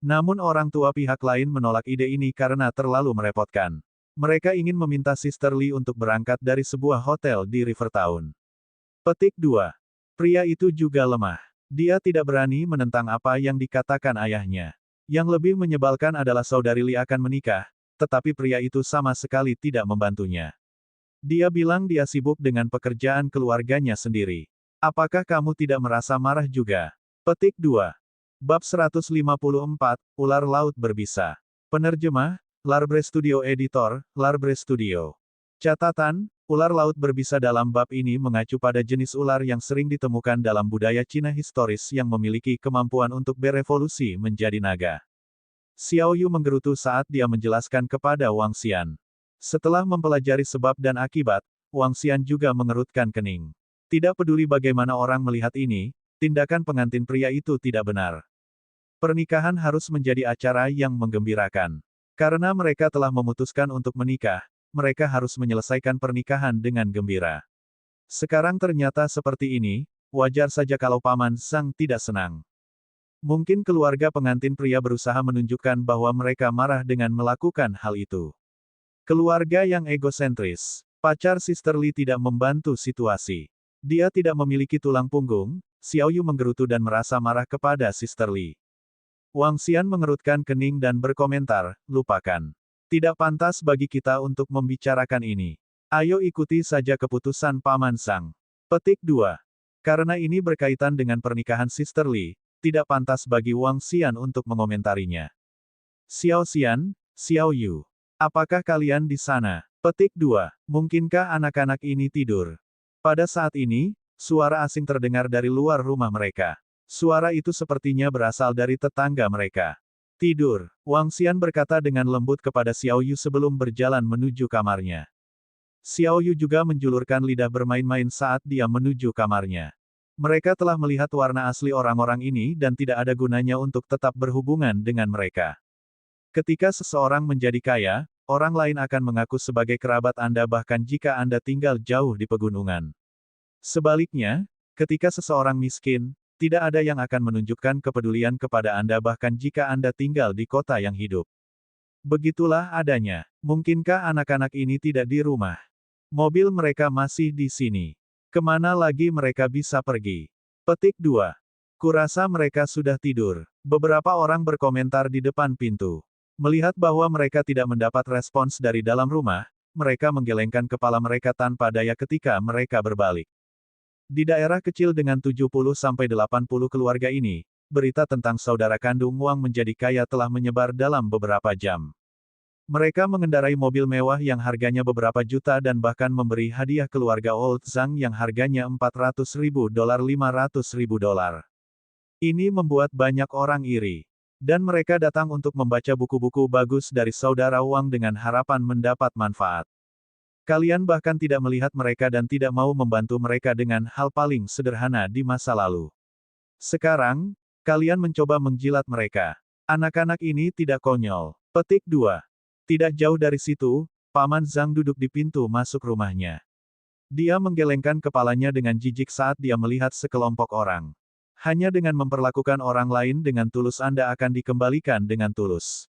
Namun orang tua pihak lain menolak ide ini karena terlalu merepotkan. Mereka ingin meminta Sister Li untuk berangkat dari sebuah hotel di River Town. Petik 2. Pria itu juga lemah. Dia tidak berani menentang apa yang dikatakan ayahnya. Yang lebih menyebalkan adalah saudari Li akan menikah, tetapi pria itu sama sekali tidak membantunya. Dia bilang dia sibuk dengan pekerjaan keluarganya sendiri. Apakah kamu tidak merasa marah juga? Petik 2. Bab 154, Ular Laut Berbisa. Penerjemah, Larbre Studio Editor, Larbre Studio. Catatan, ular laut berbisa dalam bab ini mengacu pada jenis ular yang sering ditemukan dalam budaya Cina historis yang memiliki kemampuan untuk berevolusi menjadi naga. Xiao Yu menggerutu saat dia menjelaskan kepada Wang Xian. Setelah mempelajari sebab dan akibat, Wang Xian juga mengerutkan kening. Tidak peduli bagaimana orang melihat ini, tindakan pengantin pria itu tidak benar. Pernikahan harus menjadi acara yang menggembirakan. Karena mereka telah memutuskan untuk menikah, mereka harus menyelesaikan pernikahan dengan gembira. Sekarang ternyata seperti ini, wajar saja kalau Paman Zhang tidak senang. Mungkin keluarga pengantin pria berusaha menunjukkan bahwa mereka marah dengan melakukan hal itu. Keluarga yang egosentris. Pacar Sister Li tidak membantu situasi. Dia tidak memiliki tulang punggung. Xiao Yu menggerutu dan merasa marah kepada Sister Li. Wang Xian mengerutkan kening dan berkomentar, lupakan. Tidak pantas bagi kita untuk membicarakan ini. Ayo ikuti saja keputusan Paman Zhang. Petik 2. Karena ini berkaitan dengan pernikahan Sister Li, tidak pantas bagi Wang Xian untuk mengomentarinya. Xiao Xian, Xiao Yu. Apakah kalian di sana? Petik 2. Mungkinkah anak-anak ini tidur? Pada saat ini, suara asing terdengar dari luar rumah mereka. Suara itu sepertinya berasal dari tetangga mereka. Tidur, Wang Xian berkata dengan lembut kepada Xiao Yu sebelum berjalan menuju kamarnya. Xiao Yu juga menjulurkan lidah bermain-main saat dia menuju kamarnya. Mereka telah melihat warna asli orang-orang ini dan tidak ada gunanya untuk tetap berhubungan dengan mereka. Ketika seseorang menjadi kaya, orang lain akan mengaku sebagai kerabat Anda bahkan jika Anda tinggal jauh di pegunungan. Sebaliknya, ketika seseorang miskin, tidak ada yang akan menunjukkan kepedulian kepada Anda bahkan jika Anda tinggal di kota yang hidup. Begitulah adanya. Mungkinkah anak-anak ini tidak di rumah? Mobil mereka masih di sini. Kemana lagi mereka bisa pergi? Petik 2. Kurasa mereka sudah tidur. Beberapa orang berkomentar di depan pintu. Melihat bahwa mereka tidak mendapat respons dari dalam rumah, mereka menggelengkan kepala mereka tanpa daya ketika mereka berbalik. Di daerah kecil dengan 70-80 keluarga ini, berita tentang saudara kandung Wang menjadi kaya telah menyebar dalam beberapa jam. Mereka mengendarai mobil mewah yang harganya beberapa juta dan bahkan memberi hadiah keluarga Old Zhang yang harganya $400.000 $500.000. Ini membuat banyak orang iri. Dan mereka datang untuk membaca buku-buku bagus dari saudara Wang dengan harapan mendapat manfaat. Kalian bahkan tidak melihat mereka dan tidak mau membantu mereka dengan hal paling sederhana di masa lalu. Sekarang, kalian mencoba menjilat mereka. Anak-anak ini tidak konyol. Petik 2. Tidak jauh dari situ, Paman Zhang duduk di pintu masuk rumahnya. Dia menggelengkan kepalanya dengan jijik saat dia melihat sekelompok orang. Hanya dengan memperlakukan orang lain dengan tulus Anda akan dikembalikan dengan tulus.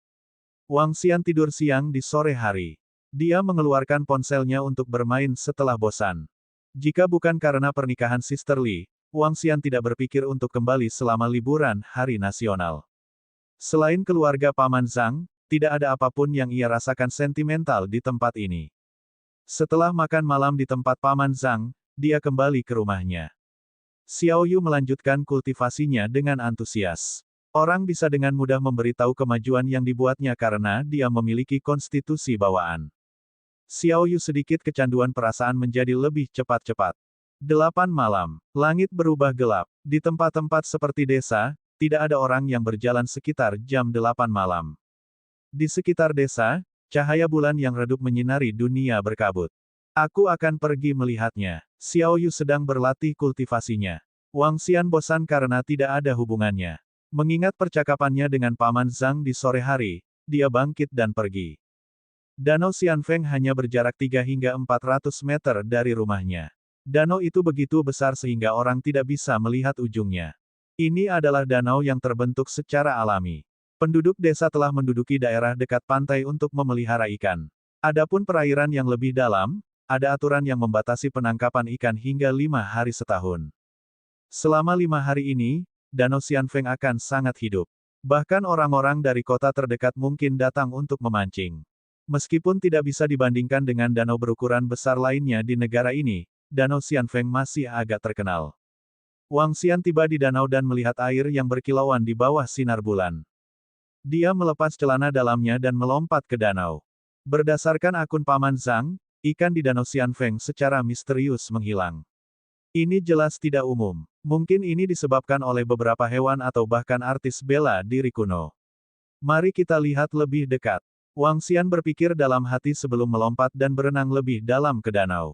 Wang Xian tidur siang di sore hari. Dia mengeluarkan ponselnya untuk bermain setelah bosan. Jika bukan karena pernikahan Sister Li, Wang Xian tidak berpikir untuk kembali selama liburan hari nasional. Selain keluarga Paman Zhang, tidak ada apapun yang ia rasakan sentimental di tempat ini. Setelah makan malam di tempat Paman Zhang, dia kembali ke rumahnya. Xiao Yu melanjutkan kultivasinya dengan antusias. Orang bisa dengan mudah memberitahu kemajuan yang dibuatnya karena dia memiliki konstitusi bawaan. Xiao Yu sedikit kecanduan perasaan menjadi lebih cepat-cepat. 8 malam. Langit berubah gelap. Di tempat-tempat seperti desa, tidak ada orang yang berjalan sekitar jam 8 malam. Di sekitar desa, cahaya bulan yang redup menyinari dunia berkabut. Aku akan pergi melihatnya. Xiao Yu sedang berlatih kultivasinya. Wang Xian bosan karena tidak ada hubungannya. Mengingat percakapannya dengan Paman Zhang di sore hari, dia bangkit dan pergi. Danau Xianfeng hanya berjarak 3 hingga 400 meter dari rumahnya. Danau itu begitu besar sehingga orang tidak bisa melihat ujungnya. Ini adalah danau yang terbentuk secara alami. Penduduk desa telah menduduki daerah dekat pantai untuk memelihara ikan. Adapun perairan yang lebih dalam, ada aturan yang membatasi penangkapan ikan hingga 5 hari setahun. Selama 5 hari ini, Danau Xianfeng akan sangat hidup. Bahkan orang-orang dari kota terdekat mungkin datang untuk memancing. Meskipun tidak bisa dibandingkan dengan danau berukuran besar lainnya di negara ini, Danau Xianfeng masih agak terkenal. Wang Xian tiba di danau dan melihat air yang berkilauan di bawah sinar bulan. Dia melepas celana dalamnya dan melompat ke danau. Berdasarkan akun Paman Zhang, ikan di Danau Xianfeng secara misterius menghilang. Ini jelas tidak umum. Mungkin ini disebabkan oleh beberapa hewan atau bahkan artis bela diri kuno. Mari kita lihat lebih dekat. Wang Xian berpikir dalam hati sebelum melompat dan berenang lebih dalam ke danau.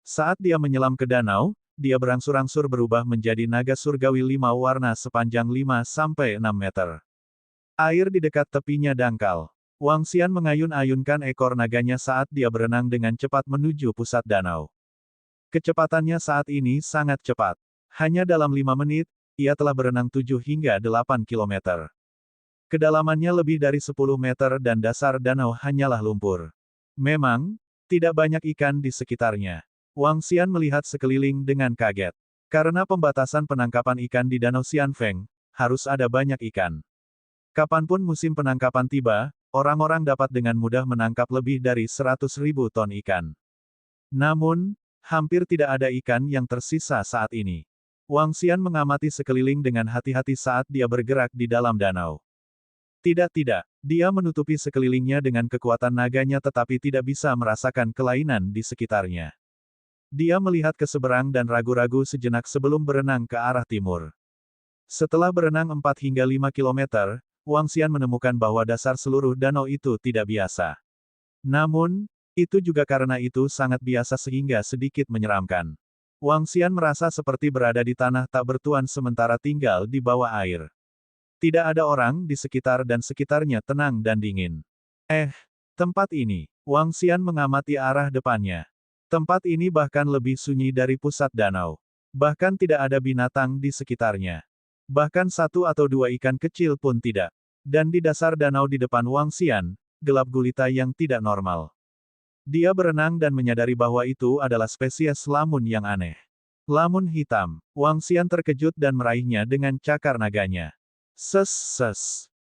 Saat dia menyelam ke danau, dia berangsur-angsur berubah menjadi naga surgawi 5 warna sepanjang 5-6 meter. Air di dekat tepinya dangkal. Wang Xian mengayun-ayunkan ekor naganya saat dia berenang dengan cepat menuju pusat danau. Kecepatannya saat ini sangat cepat. Hanya dalam 5 menit, ia telah berenang 7 hingga 8 kilometer. Kedalamannya lebih dari 10 meter dan dasar danau hanyalah lumpur. Memang, tidak banyak ikan di sekitarnya. Wang Xian melihat sekeliling dengan kaget. Karena pembatasan penangkapan ikan di Danau Xianfeng, harus ada banyak ikan. Kapanpun musim penangkapan tiba, orang-orang dapat dengan mudah menangkap lebih dari 100.000 ton ikan. Namun, hampir tidak ada ikan yang tersisa saat ini. Wang Xian mengamati sekeliling dengan hati-hati saat dia bergerak di dalam danau. Tidak, dia menutupi sekelilingnya dengan kekuatan naganya tetapi tidak bisa merasakan kelainan di sekitarnya. Dia melihat ke seberang dan ragu-ragu sejenak sebelum berenang ke arah timur. Setelah berenang 4 hingga 5 kilometer, Wang Xian menemukan bahwa dasar seluruh danau itu tidak biasa. Namun, itu juga karena itu sangat biasa sehingga sedikit menyeramkan. Wang Xian merasa seperti berada di tanah tak bertuan sementara tinggal di bawah air. Tidak ada orang di sekitar dan sekitarnya tenang dan dingin. Tempat ini. Wang Xian mengamati arah depannya. Tempat ini bahkan lebih sunyi dari pusat danau. Bahkan tidak ada binatang di sekitarnya. Bahkan satu atau dua ikan kecil pun tidak. Dan di dasar danau di depan Wang Xian, gelap gulita yang tidak normal. Dia berenang dan menyadari bahwa itu adalah spesies lamun yang aneh. Lamun hitam. Wang Xian terkejut dan meraihnya dengan cakar naganya.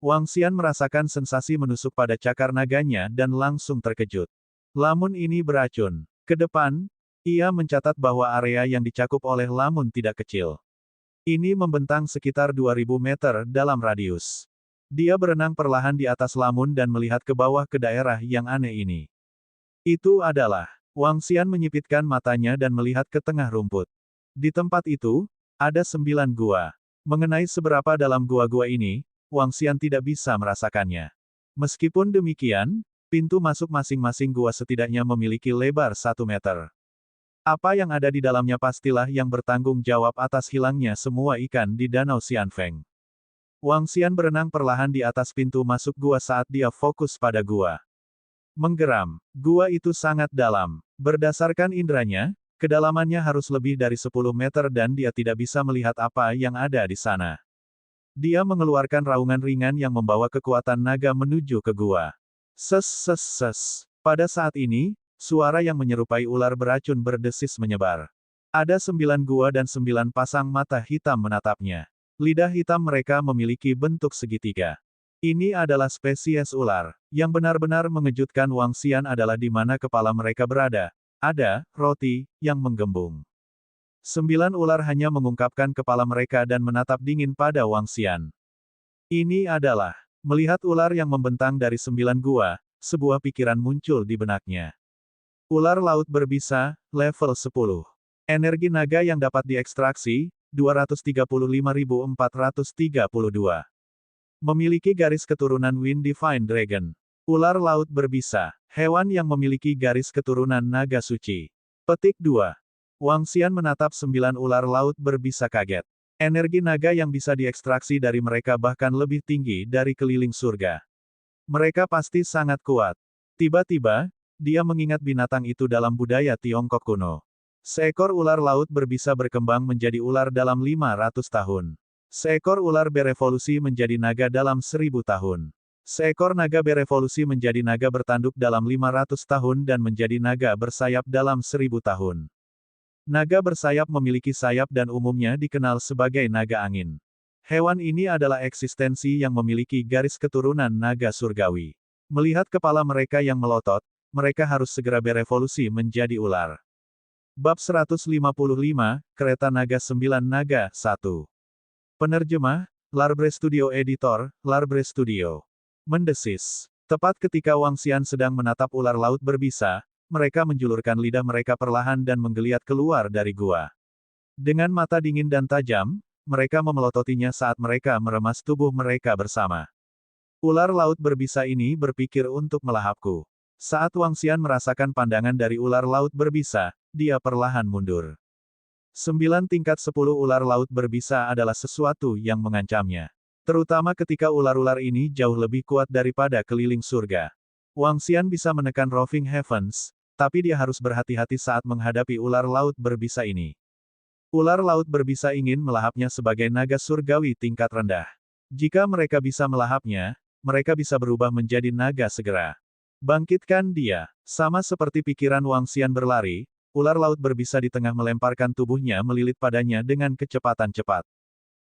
Wang Xian merasakan sensasi menusuk pada cakar naganya dan langsung terkejut. Lamun ini beracun. Ke depan, ia mencatat bahwa area yang dicakup oleh lamun tidak kecil. Ini membentang sekitar 2000 meter dalam radius. Dia berenang perlahan di atas lamun dan melihat ke bawah ke daerah yang aneh ini. Itu adalah, Wang Xian menyipitkan matanya dan melihat ke tengah rumput. Di tempat itu, ada 9 gua. Mengenai seberapa dalam gua-gua ini, Wang Xian tidak bisa merasakannya. Meskipun demikian, pintu masuk masing-masing gua setidaknya memiliki lebar 1 meter. Apa yang ada di dalamnya pastilah yang bertanggung jawab atas hilangnya semua ikan di Danau Xianfeng. Wang Xian berenang perlahan di atas pintu masuk gua saat dia fokus pada gua. Menggeram, gua itu sangat dalam. Berdasarkan indranya, kedalamannya harus lebih dari 10 meter dan dia tidak bisa melihat apa yang ada di sana. Dia mengeluarkan raungan ringan yang membawa kekuatan naga menuju ke gua. Pada saat ini, suara yang menyerupai ular beracun berdesis menyebar. Ada 9 gua dan 9 pasang mata hitam menatapnya. Lidah hitam mereka memiliki bentuk segitiga. Ini adalah spesies ular. Yang benar-benar mengejutkan Wang Xian adalah di mana kepala mereka berada. Ada roti yang menggembung. 9 ular hanya mengungkapkan kepala mereka dan menatap dingin pada Wang Xian. Ini adalah, melihat ular yang membentang dari 9 gua, sebuah pikiran muncul di benaknya. Ular laut berbisa, level 10. Energi naga yang dapat diekstraksi, 235.432. Memiliki garis keturunan Wind Divine Dragon. Ular laut berbisa, hewan yang memiliki garis keturunan naga suci. Petik 2. Wang Xian menatap 9 ular laut berbisa kaget. Energi naga yang bisa diekstraksi dari mereka bahkan lebih tinggi dari keliling surga. Mereka pasti sangat kuat. Tiba-tiba, dia mengingat binatang itu dalam budaya Tiongkok kuno. Seekor ular laut berbisa berkembang menjadi ular dalam 500 tahun. Seekor ular berevolusi menjadi naga dalam 1000 tahun. Seekor naga berevolusi menjadi naga bertanduk dalam 500 tahun dan menjadi naga bersayap dalam 1000 tahun. Naga bersayap memiliki sayap dan umumnya dikenal sebagai naga angin. Hewan ini adalah eksistensi yang memiliki garis keturunan naga surgawi. Melihat kepala mereka yang melotot, mereka harus segera berevolusi menjadi ular. Bab 155, Kereta Naga 9 Naga 1. Penerjemah, Larbre Studio Editor, Larbre Studio. Mendesis. Tepat ketika Wang Xian sedang menatap ular laut berbisa, mereka menjulurkan lidah mereka perlahan dan menggeliat keluar dari gua. Dengan mata dingin dan tajam, mereka memelototinya saat mereka meremas tubuh mereka bersama. Ular laut berbisa ini berpikir untuk melahapku. Saat Wang Xian merasakan pandangan dari ular laut berbisa, dia perlahan mundur. 9 tingkat 10 ular laut berbisa adalah sesuatu yang mengancamnya. Terutama ketika ular-ular ini jauh lebih kuat daripada keliling surga. Wang Xian bisa menekan Roving Heavens, tapi dia harus berhati-hati saat menghadapi ular laut berbisa ini. Ular laut berbisa ingin melahapnya sebagai naga surgawi tingkat rendah. Jika mereka bisa melahapnya, mereka bisa berubah menjadi naga segera. Bangkitkan dia. Sama seperti pikiran Wang Xian berlari, ular laut berbisa di tengah melemparkan tubuhnya melilit padanya dengan kecepatan cepat.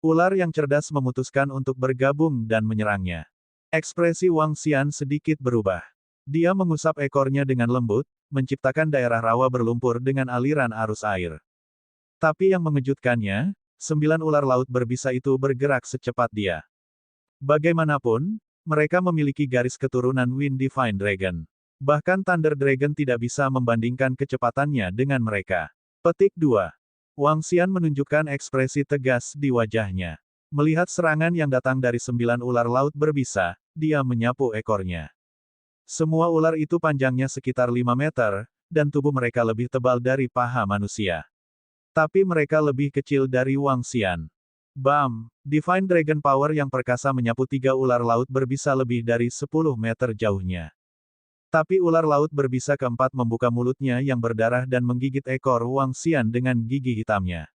Ular yang cerdas memutuskan untuk bergabung dan menyerangnya. Ekspresi Wang Xian sedikit berubah. Dia mengusap ekornya dengan lembut, menciptakan daerah rawa berlumpur dengan aliran arus air. Tapi yang mengejutkannya, 9 ular laut berbisa itu bergerak secepat dia. Bagaimanapun, mereka memiliki garis keturunan Wind Divine Dragon. Bahkan Thunder Dragon tidak bisa membandingkan kecepatannya dengan mereka. Petik 2. Wang Xian menunjukkan ekspresi tegas di wajahnya. Melihat serangan yang datang dari 9 ular laut berbisa, dia menyapu ekornya. Semua ular itu panjangnya sekitar 5 meter, dan tubuh mereka lebih tebal dari paha manusia. Tapi mereka lebih kecil dari Wang Xian. Bam! Divine Dragon Power yang perkasa menyapu 3 ular laut berbisa lebih dari 10 meter jauhnya. Tapi ular laut berbisa keempat membuka mulutnya yang berdarah dan menggigit ekor Wang Xian dengan gigi hitamnya.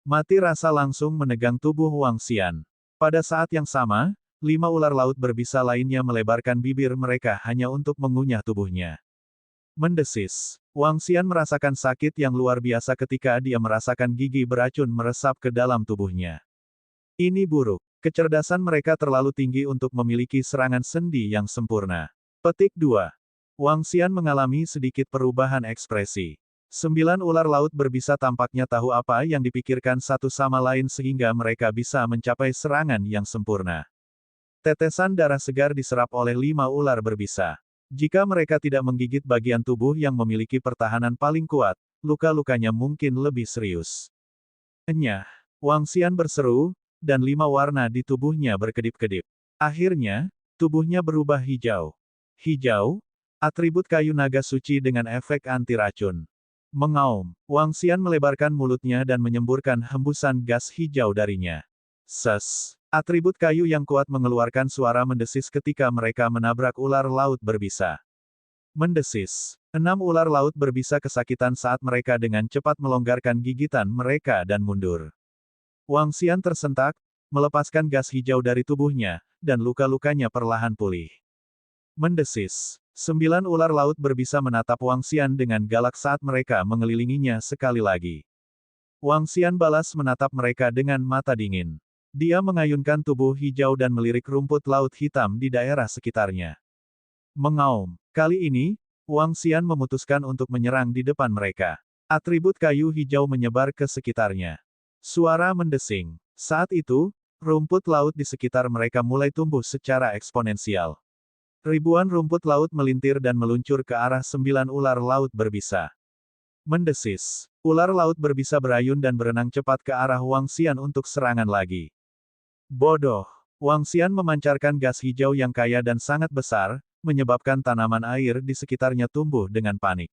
Mati rasa langsung menegang tubuh Wang Xian. Pada saat yang sama, 5 ular laut berbisa lainnya melebarkan bibir mereka hanya untuk mengunyah tubuhnya. Mendesis. Wang Xian merasakan sakit yang luar biasa ketika dia merasakan gigi beracun meresap ke dalam tubuhnya. Ini buruk. Kecerdasan mereka terlalu tinggi untuk memiliki serangan sendi yang sempurna. Petik 2. Wang Xian mengalami sedikit perubahan ekspresi. 9 ular laut berbisa tampaknya tahu apa yang dipikirkan satu sama lain sehingga mereka bisa mencapai serangan yang sempurna. Tetesan darah segar diserap oleh 5 ular berbisa. Jika mereka tidak menggigit bagian tubuh yang memiliki pertahanan paling kuat, luka-lukanya mungkin lebih serius. Enyah! Wang Xian berseru, dan 5 warna di tubuhnya berkedip-kedip. Akhirnya, tubuhnya berubah hijau. Hijau? Atribut kayu naga suci dengan efek anti racun. Mengaum, Wang Xian melebarkan mulutnya dan menyemburkan hembusan gas hijau darinya. Ses! Atribut kayu yang kuat mengeluarkan suara mendesis ketika mereka menabrak ular laut berbisa. Mendesis. 6 ular laut berbisa kesakitan saat mereka dengan cepat melonggarkan gigitan mereka dan mundur. Wang Xian tersentak, melepaskan gas hijau dari tubuhnya, dan luka-lukanya perlahan pulih. Mendesis. 9 ular laut berbisa menatap Wang Xian dengan galak saat mereka mengelilinginya sekali lagi. Wang Xian balas menatap mereka dengan mata dingin. Dia mengayunkan tubuh hijau dan melirik rumput laut hitam di daerah sekitarnya. Mengaum. Kali ini, Wang Xian memutuskan untuk menyerang di depan mereka. Atribut kayu hijau menyebar ke sekitarnya. Suara mendesing. Saat itu, rumput laut di sekitar mereka mulai tumbuh secara eksponensial. Ribuan rumput laut melintir dan meluncur ke arah 9 ular laut berbisa. Mendesis. Ular laut berbisa berayun dan berenang cepat ke arah Wang Xian untuk serangan lagi. Bodoh. Wang Xian memancarkan gas hijau yang kaya dan sangat besar, menyebabkan tanaman air di sekitarnya tumbuh dengan panik.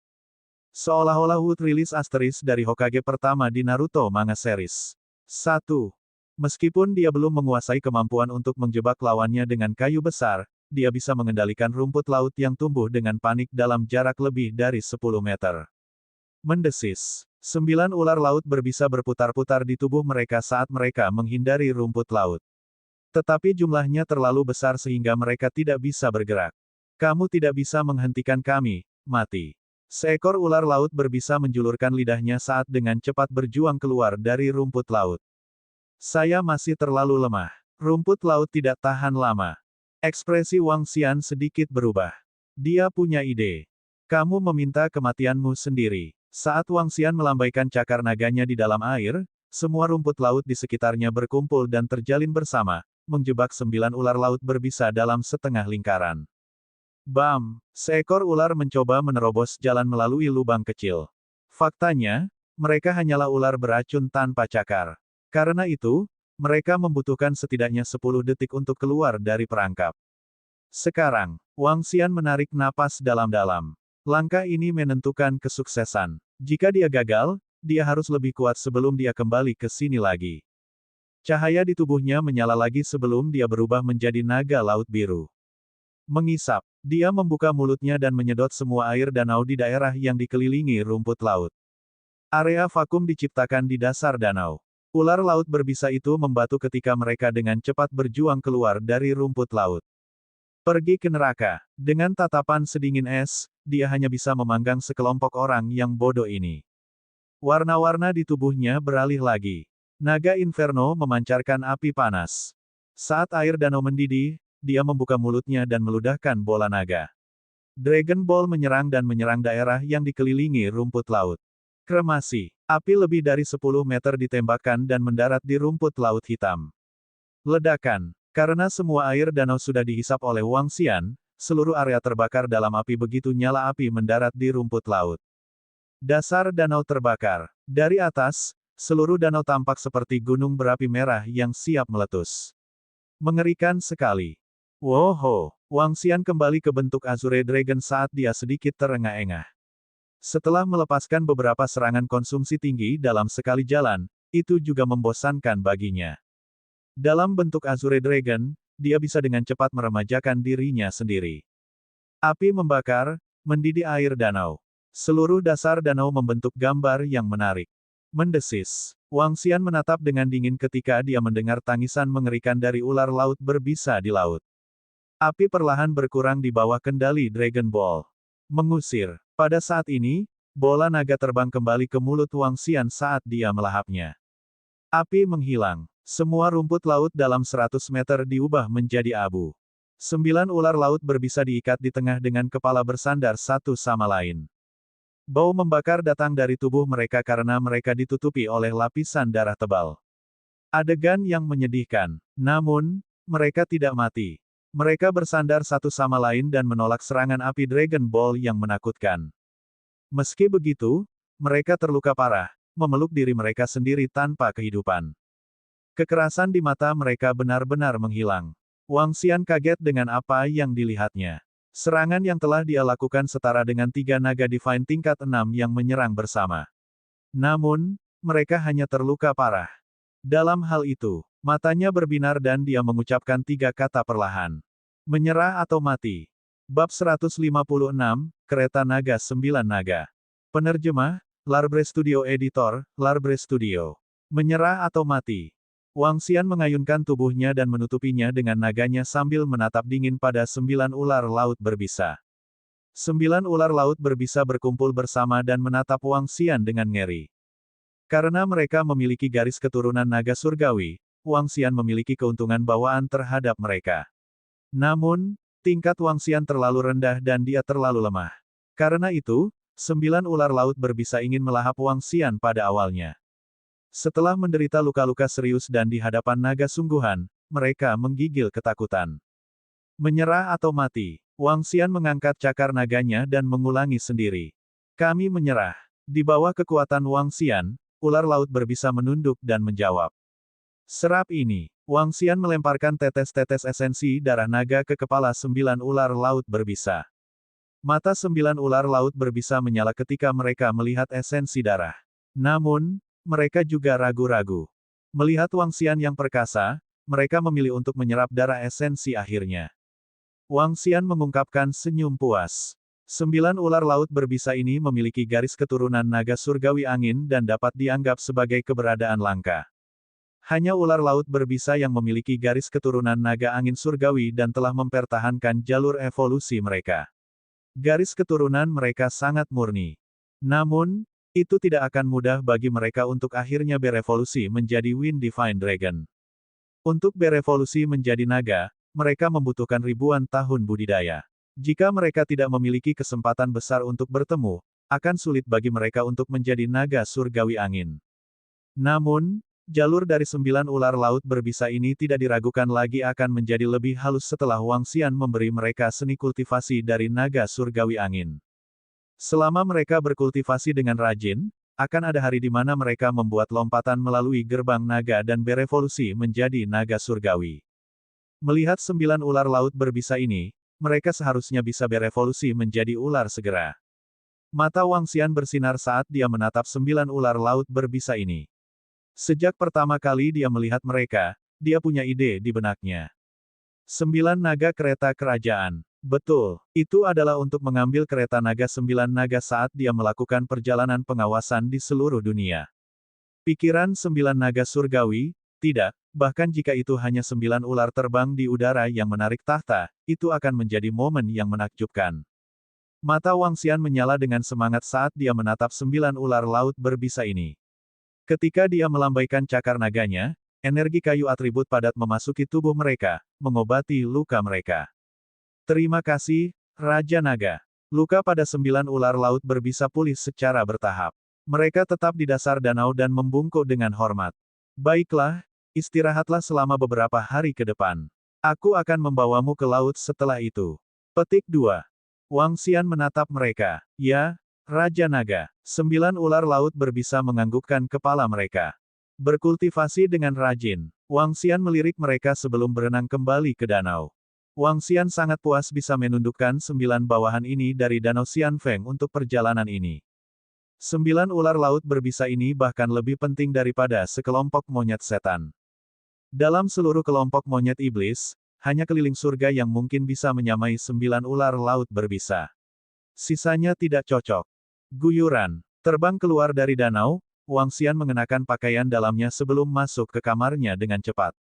Seolah-olah Wood rilis asteris dari Hokage pertama di Naruto manga series. 1. Meskipun dia belum menguasai kemampuan untuk menjebak lawannya dengan kayu besar, dia bisa mengendalikan rumput laut yang tumbuh dengan panik dalam jarak lebih dari 10 meter. Mendesis. 9 ular laut berbisa berputar-putar di tubuh mereka saat mereka menghindari rumput laut. Tetapi jumlahnya terlalu besar sehingga mereka tidak bisa bergerak. Kamu tidak bisa menghentikan kami, mati. Seekor ular laut berbisa menjulurkan lidahnya saat dengan cepat berjuang keluar dari rumput laut. Saya masih terlalu lemah. Rumput laut tidak tahan lama. Ekspresi Wang Xian sedikit berubah. Dia punya ide. Kamu meminta kematianmu sendiri. Saat Wang Xian melambaikan cakar naganya di dalam air, semua rumput laut di sekitarnya berkumpul dan terjalin bersama, menjebak 9 ular laut berbisa dalam setengah lingkaran. Bam! Seekor ular mencoba menerobos jalan melalui lubang kecil. Faktanya, mereka hanyalah ular beracun tanpa cakar. Karena itu, mereka membutuhkan setidaknya 10 detik untuk keluar dari perangkap. Sekarang, Wang Xian menarik napas dalam-dalam. Langkah ini menentukan kesuksesan. Jika dia gagal, dia harus lebih kuat sebelum dia kembali ke sini lagi. Cahaya di tubuhnya menyala lagi sebelum dia berubah menjadi naga laut biru. Mengisap, dia membuka mulutnya dan menyedot semua air danau di daerah yang dikelilingi rumput laut. Area vakum diciptakan di dasar danau. Ular laut berbisa itu membatu ketika mereka dengan cepat berjuang keluar dari rumput laut. Pergi ke neraka. Dengan tatapan sedingin es, dia hanya bisa memanggang sekelompok orang yang bodoh ini. Warna-warna di tubuhnya beralih lagi. Naga Inferno memancarkan api panas. Saat air danau mendidih, dia membuka mulutnya dan meludahkan bola naga. Dragon Ball menyerang dan menyerang daerah yang dikelilingi rumput laut. Kremasi. Api lebih dari 10 meter ditembakkan dan mendarat di rumput laut hitam. Ledakan. Karena semua air danau sudah dihisap oleh Wang Xian, seluruh area terbakar dalam api begitu nyala api mendarat di rumput laut. Dasar danau terbakar. Dari atas, seluruh danau tampak seperti gunung berapi merah yang siap meletus. Mengerikan sekali. Woho! Wang Xian kembali ke bentuk Azure Dragon saat dia sedikit terengah-engah. Setelah melepaskan beberapa serangan konsumsi tinggi dalam sekali jalan, itu juga membosankan baginya. Dalam bentuk Azure Dragon, dia bisa dengan cepat meremajakan dirinya sendiri. Api membakar, mendidih air danau. Seluruh dasar danau membentuk gambar yang menarik. Mendesis. Wang Xian menatap dengan dingin ketika dia mendengar tangisan mengerikan dari ular laut berbisa di laut. Api perlahan berkurang di bawah kendali Dragon Ball. Mengusir. Pada saat ini, bola naga terbang kembali ke mulut Wang Xian saat dia melahapnya. Api menghilang. Semua rumput laut dalam 100 meter diubah menjadi abu. 9 ular laut berbisa diikat di tengah dengan kepala bersandar satu sama lain. Bau membakar datang dari tubuh mereka karena mereka ditutupi oleh lapisan darah tebal. Adegan yang menyedihkan. Namun, mereka tidak mati. Mereka bersandar satu sama lain dan menolak serangan api Dragon Ball yang menakutkan. Meski begitu, mereka terluka parah, memeluk diri mereka sendiri tanpa kehidupan. Kekerasan di mata mereka benar-benar menghilang. Wang Xian kaget dengan apa yang dilihatnya. Serangan yang telah dia lakukan setara dengan 3 naga Divine tingkat 6 yang menyerang bersama. Namun, mereka hanya terluka parah. Dalam hal itu, matanya berbinar dan dia mengucapkan 3 kata perlahan. Menyerah atau mati. Bab 156, Kereta Naga 9 Naga. Penerjemah, Larbre Studio Editor, Larbre Studio. Menyerah atau mati. Wang Xian mengayunkan tubuhnya dan menutupinya dengan naganya sambil menatap dingin pada 9 ular laut berbisa. 9 ular laut berbisa berkumpul bersama dan menatap Wang Xian dengan ngeri. Karena mereka memiliki garis keturunan naga surgawi, Wang Xian memiliki keuntungan bawaan terhadap mereka. Namun, tingkat Wang Xian terlalu rendah dan dia terlalu lemah. Karena itu, 9 ular laut berbisa ingin melahap Wang Xian pada awalnya. Setelah menderita luka-luka serius dan di hadapan naga sungguhan, mereka menggigil ketakutan. Menyerah atau mati. Wang Xian mengangkat cakar naganya dan mengulangi sendiri. Kami menyerah. Di bawah kekuatan Wang Xian, ular laut berbisa menunduk dan menjawab. Serap ini. Wang Xian melemparkan tetes-tetes esensi darah naga ke kepala 9 ular laut berbisa. Mata 9 ular laut berbisa menyala ketika mereka melihat esensi darah. Namun, mereka juga ragu-ragu. Melihat Wang Xian yang perkasa, mereka memilih untuk menyerap darah esensi akhirnya. Wang Xian mengungkapkan senyum puas. 9 ular laut berbisa ini memiliki garis keturunan naga surgawi angin dan dapat dianggap sebagai keberadaan langka. Hanya ular laut berbisa yang memiliki garis keturunan naga angin surgawi dan telah mempertahankan jalur evolusi mereka. Garis keturunan mereka sangat murni. Namun, itu tidak akan mudah bagi mereka untuk akhirnya berevolusi menjadi Wind Divine Dragon. Untuk berevolusi menjadi naga, mereka membutuhkan ribuan tahun budidaya. Jika mereka tidak memiliki kesempatan besar untuk bertemu, akan sulit bagi mereka untuk menjadi naga surgawi angin. Namun, jalur dari 9 ular laut berbisa ini tidak diragukan lagi akan menjadi lebih halus setelah Wang Xian memberi mereka seni kultivasi dari naga surgawi angin. Selama mereka berkultivasi dengan rajin, akan ada hari di mana mereka membuat lompatan melalui gerbang naga dan berevolusi menjadi naga surgawi. Melihat 9 ular laut berbisa ini, mereka seharusnya bisa berevolusi menjadi ular segera. Mata Wang Xian bersinar saat dia menatap 9 ular laut berbisa ini. Sejak pertama kali dia melihat mereka, dia punya ide di benaknya. 9 naga kereta kerajaan. Betul, itu adalah untuk mengambil kereta naga 9 naga saat dia melakukan perjalanan pengawasan di seluruh dunia. Pikiran 9 naga surgawi, tidak, bahkan jika itu hanya 9 ular terbang di udara yang menarik tahta, itu akan menjadi momen yang menakjubkan. Mata Wang Xian menyala dengan semangat saat dia menatap 9 ular laut berbisa ini. Ketika dia melambaikan cakar naganya, energi kayu atribut padat memasuki tubuh mereka, mengobati luka mereka. Terima kasih, Raja Naga. Luka pada 9 ular laut berbisa pulih secara bertahap. Mereka tetap di dasar danau dan membungkuk dengan hormat. Baiklah, istirahatlah selama beberapa hari ke depan. Aku akan membawamu ke laut setelah itu. Petik 2. Wang Xian menatap mereka. Ya, Raja Naga. 9 ular laut berbisa menganggukkan kepala mereka. Berkultivasi dengan rajin. Wang Xian melirik mereka sebelum berenang kembali ke danau. Wang Xian sangat puas bisa menundukkan 9 bawahan ini dari danau Xianfeng untuk perjalanan ini. 9 ular laut berbisa ini bahkan lebih penting daripada sekelompok monyet setan. Dalam seluruh kelompok monyet iblis, hanya keliling surga yang mungkin bisa menyamai 9 ular laut berbisa. Sisanya tidak cocok. Guyuran. Terbang keluar dari danau, Wang Xian mengenakan pakaian dalamnya sebelum masuk ke kamarnya dengan cepat.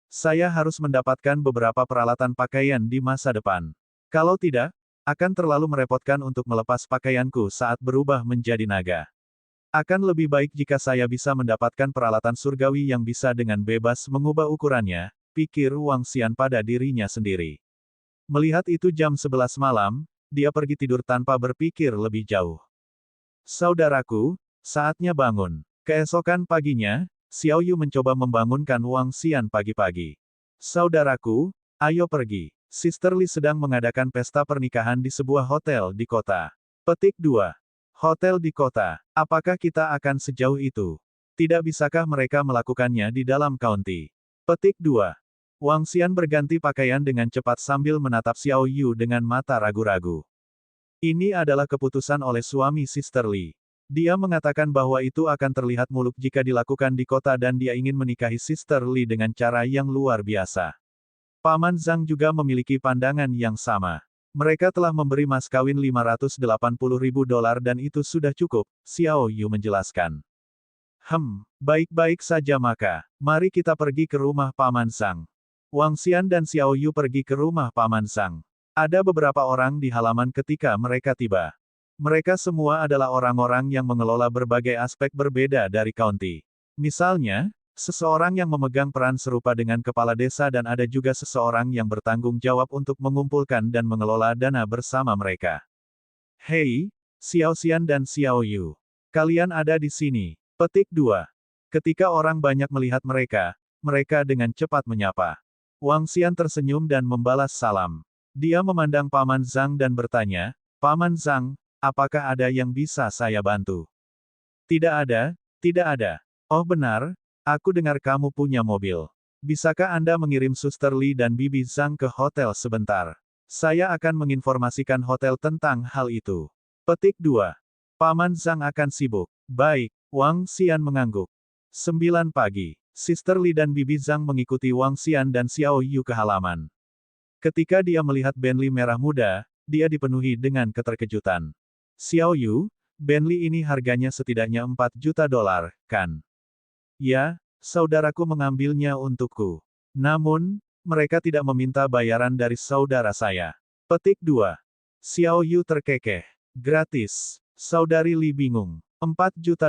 Saya harus mendapatkan beberapa peralatan pakaian di masa depan. Kalau tidak, akan terlalu merepotkan untuk melepas pakaianku saat berubah menjadi naga. Akan lebih baik jika saya bisa mendapatkan peralatan surgawi yang bisa dengan bebas mengubah ukurannya, pikir Wang Xian pada dirinya sendiri. Melihat itu jam 11 malam, dia pergi tidur tanpa berpikir lebih jauh. Saudaraku, saatnya bangun. Keesokan paginya, Xiao Yu mencoba membangunkan Wang Xian pagi-pagi. Saudaraku, ayo pergi. Sister Li sedang mengadakan pesta pernikahan di sebuah hotel di kota. Petik 2. Hotel di kota. Apakah kita akan sejauh itu? Tidak bisakah mereka melakukannya di dalam county? Petik 2. Wang Xian berganti pakaian dengan cepat sambil menatap Xiao Yu dengan mata ragu-ragu. Ini adalah keputusan oleh suami Sister Li. Dia mengatakan bahwa itu akan terlihat muluk jika dilakukan di kota dan dia ingin menikahi Sister Li dengan cara yang luar biasa. Paman Zhang juga memiliki pandangan yang sama. Mereka telah memberi mas kawin $580.000 dan itu sudah cukup, Xiao Yu menjelaskan. Baik-baik saja maka, mari kita pergi ke rumah Paman Zhang. Wang Xian dan Xiao Yu pergi ke rumah Paman Zhang. Ada beberapa orang di halaman ketika mereka tiba. Mereka semua adalah orang-orang yang mengelola berbagai aspek berbeda dari county. Misalnya, seseorang yang memegang peran serupa dengan kepala desa dan ada juga seseorang yang bertanggung jawab untuk mengumpulkan dan mengelola dana bersama mereka. Hei, Xiao Xian dan Xiao Yu. Kalian ada di sini. Petik 2. Ketika orang banyak melihat mereka, mereka dengan cepat menyapa. Wang Xian tersenyum dan membalas salam. Dia memandang Paman Zhang dan bertanya, Paman Zhang, apakah ada yang bisa saya bantu? Tidak ada, tidak ada. Oh benar, aku dengar kamu punya mobil. Bisakah Anda mengirim Suster Li dan Bibi Zhang ke hotel sebentar? Saya akan menginformasikan hotel tentang hal itu. Petik 2. Paman Zhang akan sibuk. Baik, Wang Xian mengangguk. 9 pagi. Sister Li dan Bibi Zhang mengikuti Wang Xian dan Xiao Yu ke halaman. Ketika dia melihat Bentley merah muda, dia dipenuhi dengan keterkejutan. Xiao Yu, Bentley ini harganya setidaknya $4 juta, kan? Ya, saudaraku mengambilnya untukku. Namun, mereka tidak meminta bayaran dari saudara saya. Petik 2. Xiao Yu terkekeh. Gratis. Saudari Li bingung. $4 juta.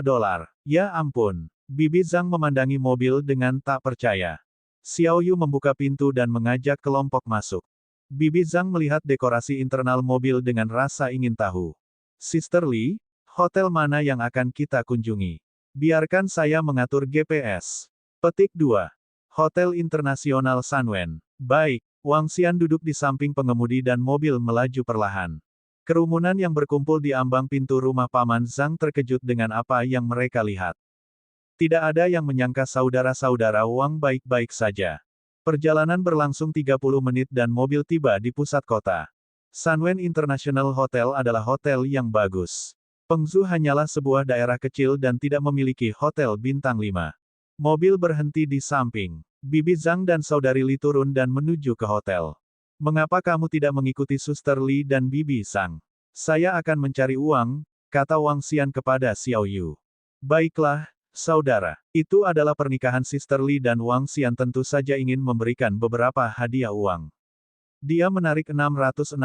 Ya ampun. Bibi Zhang memandangi mobil dengan tak percaya. Xiao Yu membuka pintu dan mengajak kelompok masuk. Bibi Zhang melihat dekorasi internal mobil dengan rasa ingin tahu. Sister Li, hotel mana yang akan kita kunjungi? Biarkan saya mengatur GPS. Petik 2. Hotel Internasional Sunwen. Baik, Wang Xian duduk di samping pengemudi dan mobil melaju perlahan. Kerumunan yang berkumpul di ambang pintu rumah Paman Zhang terkejut dengan apa yang mereka lihat. Tidak ada yang menyangka saudara-saudara Wang baik-baik saja. Perjalanan berlangsung 30 menit dan mobil tiba di pusat kota. Sunwen International Hotel adalah hotel yang bagus. Pengzu hanyalah sebuah daerah kecil dan tidak memiliki hotel bintang 5. Mobil berhenti di samping. Bibi Zhang dan saudari Li turun dan menuju ke hotel. Mengapa kamu tidak mengikuti Suster Li dan Bibi Zhang? Saya akan mencari uang, kata Wang Xian kepada Xiao Yu. Baiklah, saudara. Itu adalah pernikahan Sister Li dan Wang Xian tentu saja ingin memberikan beberapa hadiah uang. Dia menarik $660.000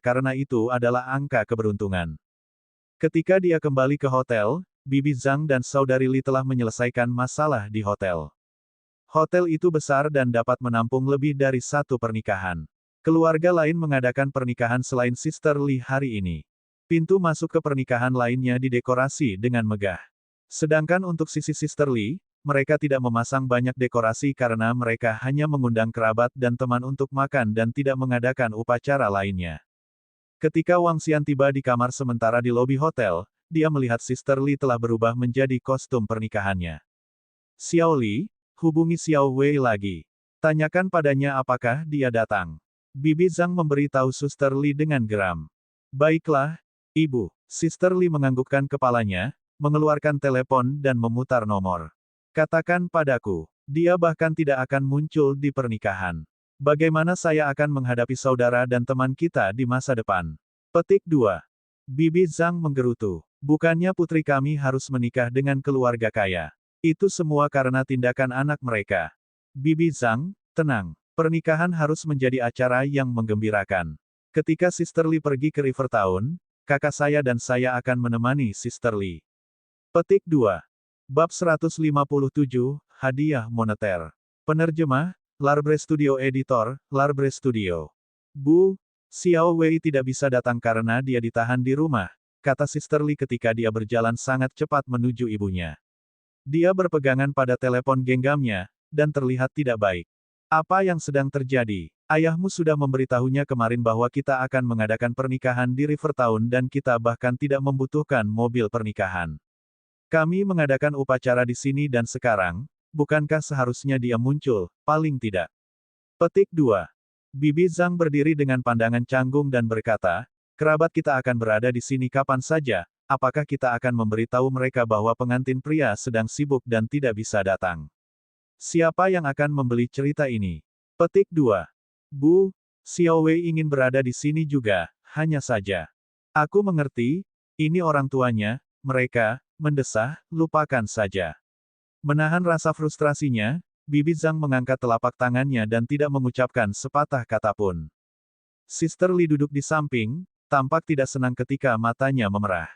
karena itu adalah angka keberuntungan. Ketika dia kembali ke hotel, Bibi Zhang dan saudari Li telah menyelesaikan masalah di hotel. Hotel itu besar dan dapat menampung lebih dari satu pernikahan. Keluarga lain mengadakan pernikahan selain Sister Lee hari ini. Pintu masuk ke pernikahan lainnya didekorasi dengan megah. Sedangkan untuk sisi Sister Lee, mereka tidak memasang banyak dekorasi karena mereka hanya mengundang kerabat dan teman untuk makan dan tidak mengadakan upacara lainnya. Ketika Wang Xian tiba di kamar sementara di lobi hotel, dia melihat Sister Lee telah berubah menjadi kostum pernikahannya. Xiao Li, hubungi Xiao Wei lagi. Tanyakan padanya apakah dia datang. Bibi Zhang memberitahu Suster Lee dengan geram. Baiklah, Ibu. Sister Lee menganggukkan kepalanya, mengeluarkan telepon dan memutar nomor. Katakan padaku, dia bahkan tidak akan muncul di pernikahan. Bagaimana saya akan menghadapi saudara dan teman kita di masa depan? Petik 2. Bibi Zhang menggerutu. Bukannya putri kami harus menikah dengan keluarga kaya. Itu semua karena tindakan anak mereka. Bibi Zhang, tenang. Pernikahan harus menjadi acara yang menggembirakan. Ketika Sister Lee pergi ke River Town, kakak saya dan saya akan menemani Sister Lee. Petik 2. Bab 157, Hadiah Moneter. Penerjemah, Larbre Studio Editor, Larbre Studio. Bu, Xiao Wei tidak bisa datang karena dia ditahan di rumah, kata Sister Lee ketika dia berjalan sangat cepat menuju ibunya. Dia berpegangan pada telepon genggamnya, dan terlihat tidak baik. Apa yang sedang terjadi? Ayahmu sudah memberitahunya kemarin bahwa kita akan mengadakan pernikahan di River Town dan kita bahkan tidak membutuhkan mobil pernikahan. Kami mengadakan upacara di sini dan sekarang, bukankah seharusnya dia muncul, paling tidak? Petik 2. Bibi Zhang berdiri dengan pandangan canggung dan berkata, kerabat kita akan berada di sini kapan saja, apakah kita akan memberitahu mereka bahwa pengantin pria sedang sibuk dan tidak bisa datang? Siapa yang akan membeli cerita ini? Petik 2. Bu, Xiao Wei ingin berada di sini juga, hanya saja. Aku mengerti, ini orang tuanya, mereka, mendesah, lupakan saja. Menahan rasa frustrasinya, Bibi Zhang mengangkat telapak tangannya dan tidak mengucapkan sepatah kata pun. Sister Lee duduk di samping, tampak tidak senang ketika matanya memerah.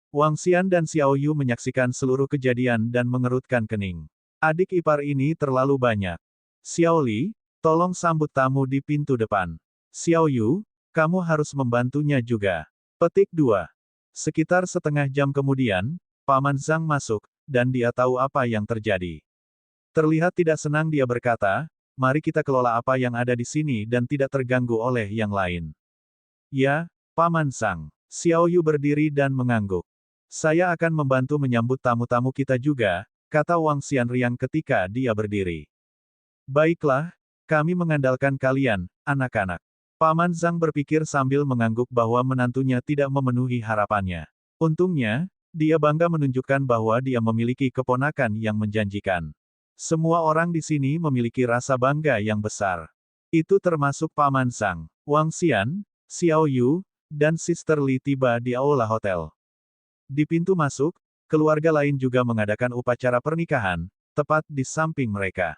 Wang Xian dan Xiao Yu menyaksikan seluruh kejadian dan mengerutkan kening. Adik ipar ini terlalu banyak. Xiao Li, tolong sambut tamu di pintu depan. Xiao Yu, kamu harus membantunya juga. Petik 2. Sekitar setengah jam kemudian, Paman Zhang masuk, dan dia tahu apa yang terjadi. Terlihat tidak senang dia berkata, mari kita kelola apa yang ada di sini dan tidak terganggu oleh yang lain. Ya, Paman Zhang. Xiao Yu berdiri dan mengangguk. Saya akan membantu menyambut tamu-tamu kita juga, kata Wang Xian riang ketika dia berdiri. Baiklah, kami mengandalkan kalian, anak-anak. Paman Zhang berpikir sambil mengangguk bahwa menantunya tidak memenuhi harapannya. Untungnya, dia bangga menunjukkan bahwa dia memiliki keponakan yang menjanjikan. Semua orang di sini memiliki rasa bangga yang besar. Itu termasuk Paman Zhang, Wang Xian, Xiao Yu, dan Sister Lee tiba di aula hotel. Di pintu masuk, keluarga lain juga mengadakan upacara pernikahan, tepat di samping mereka.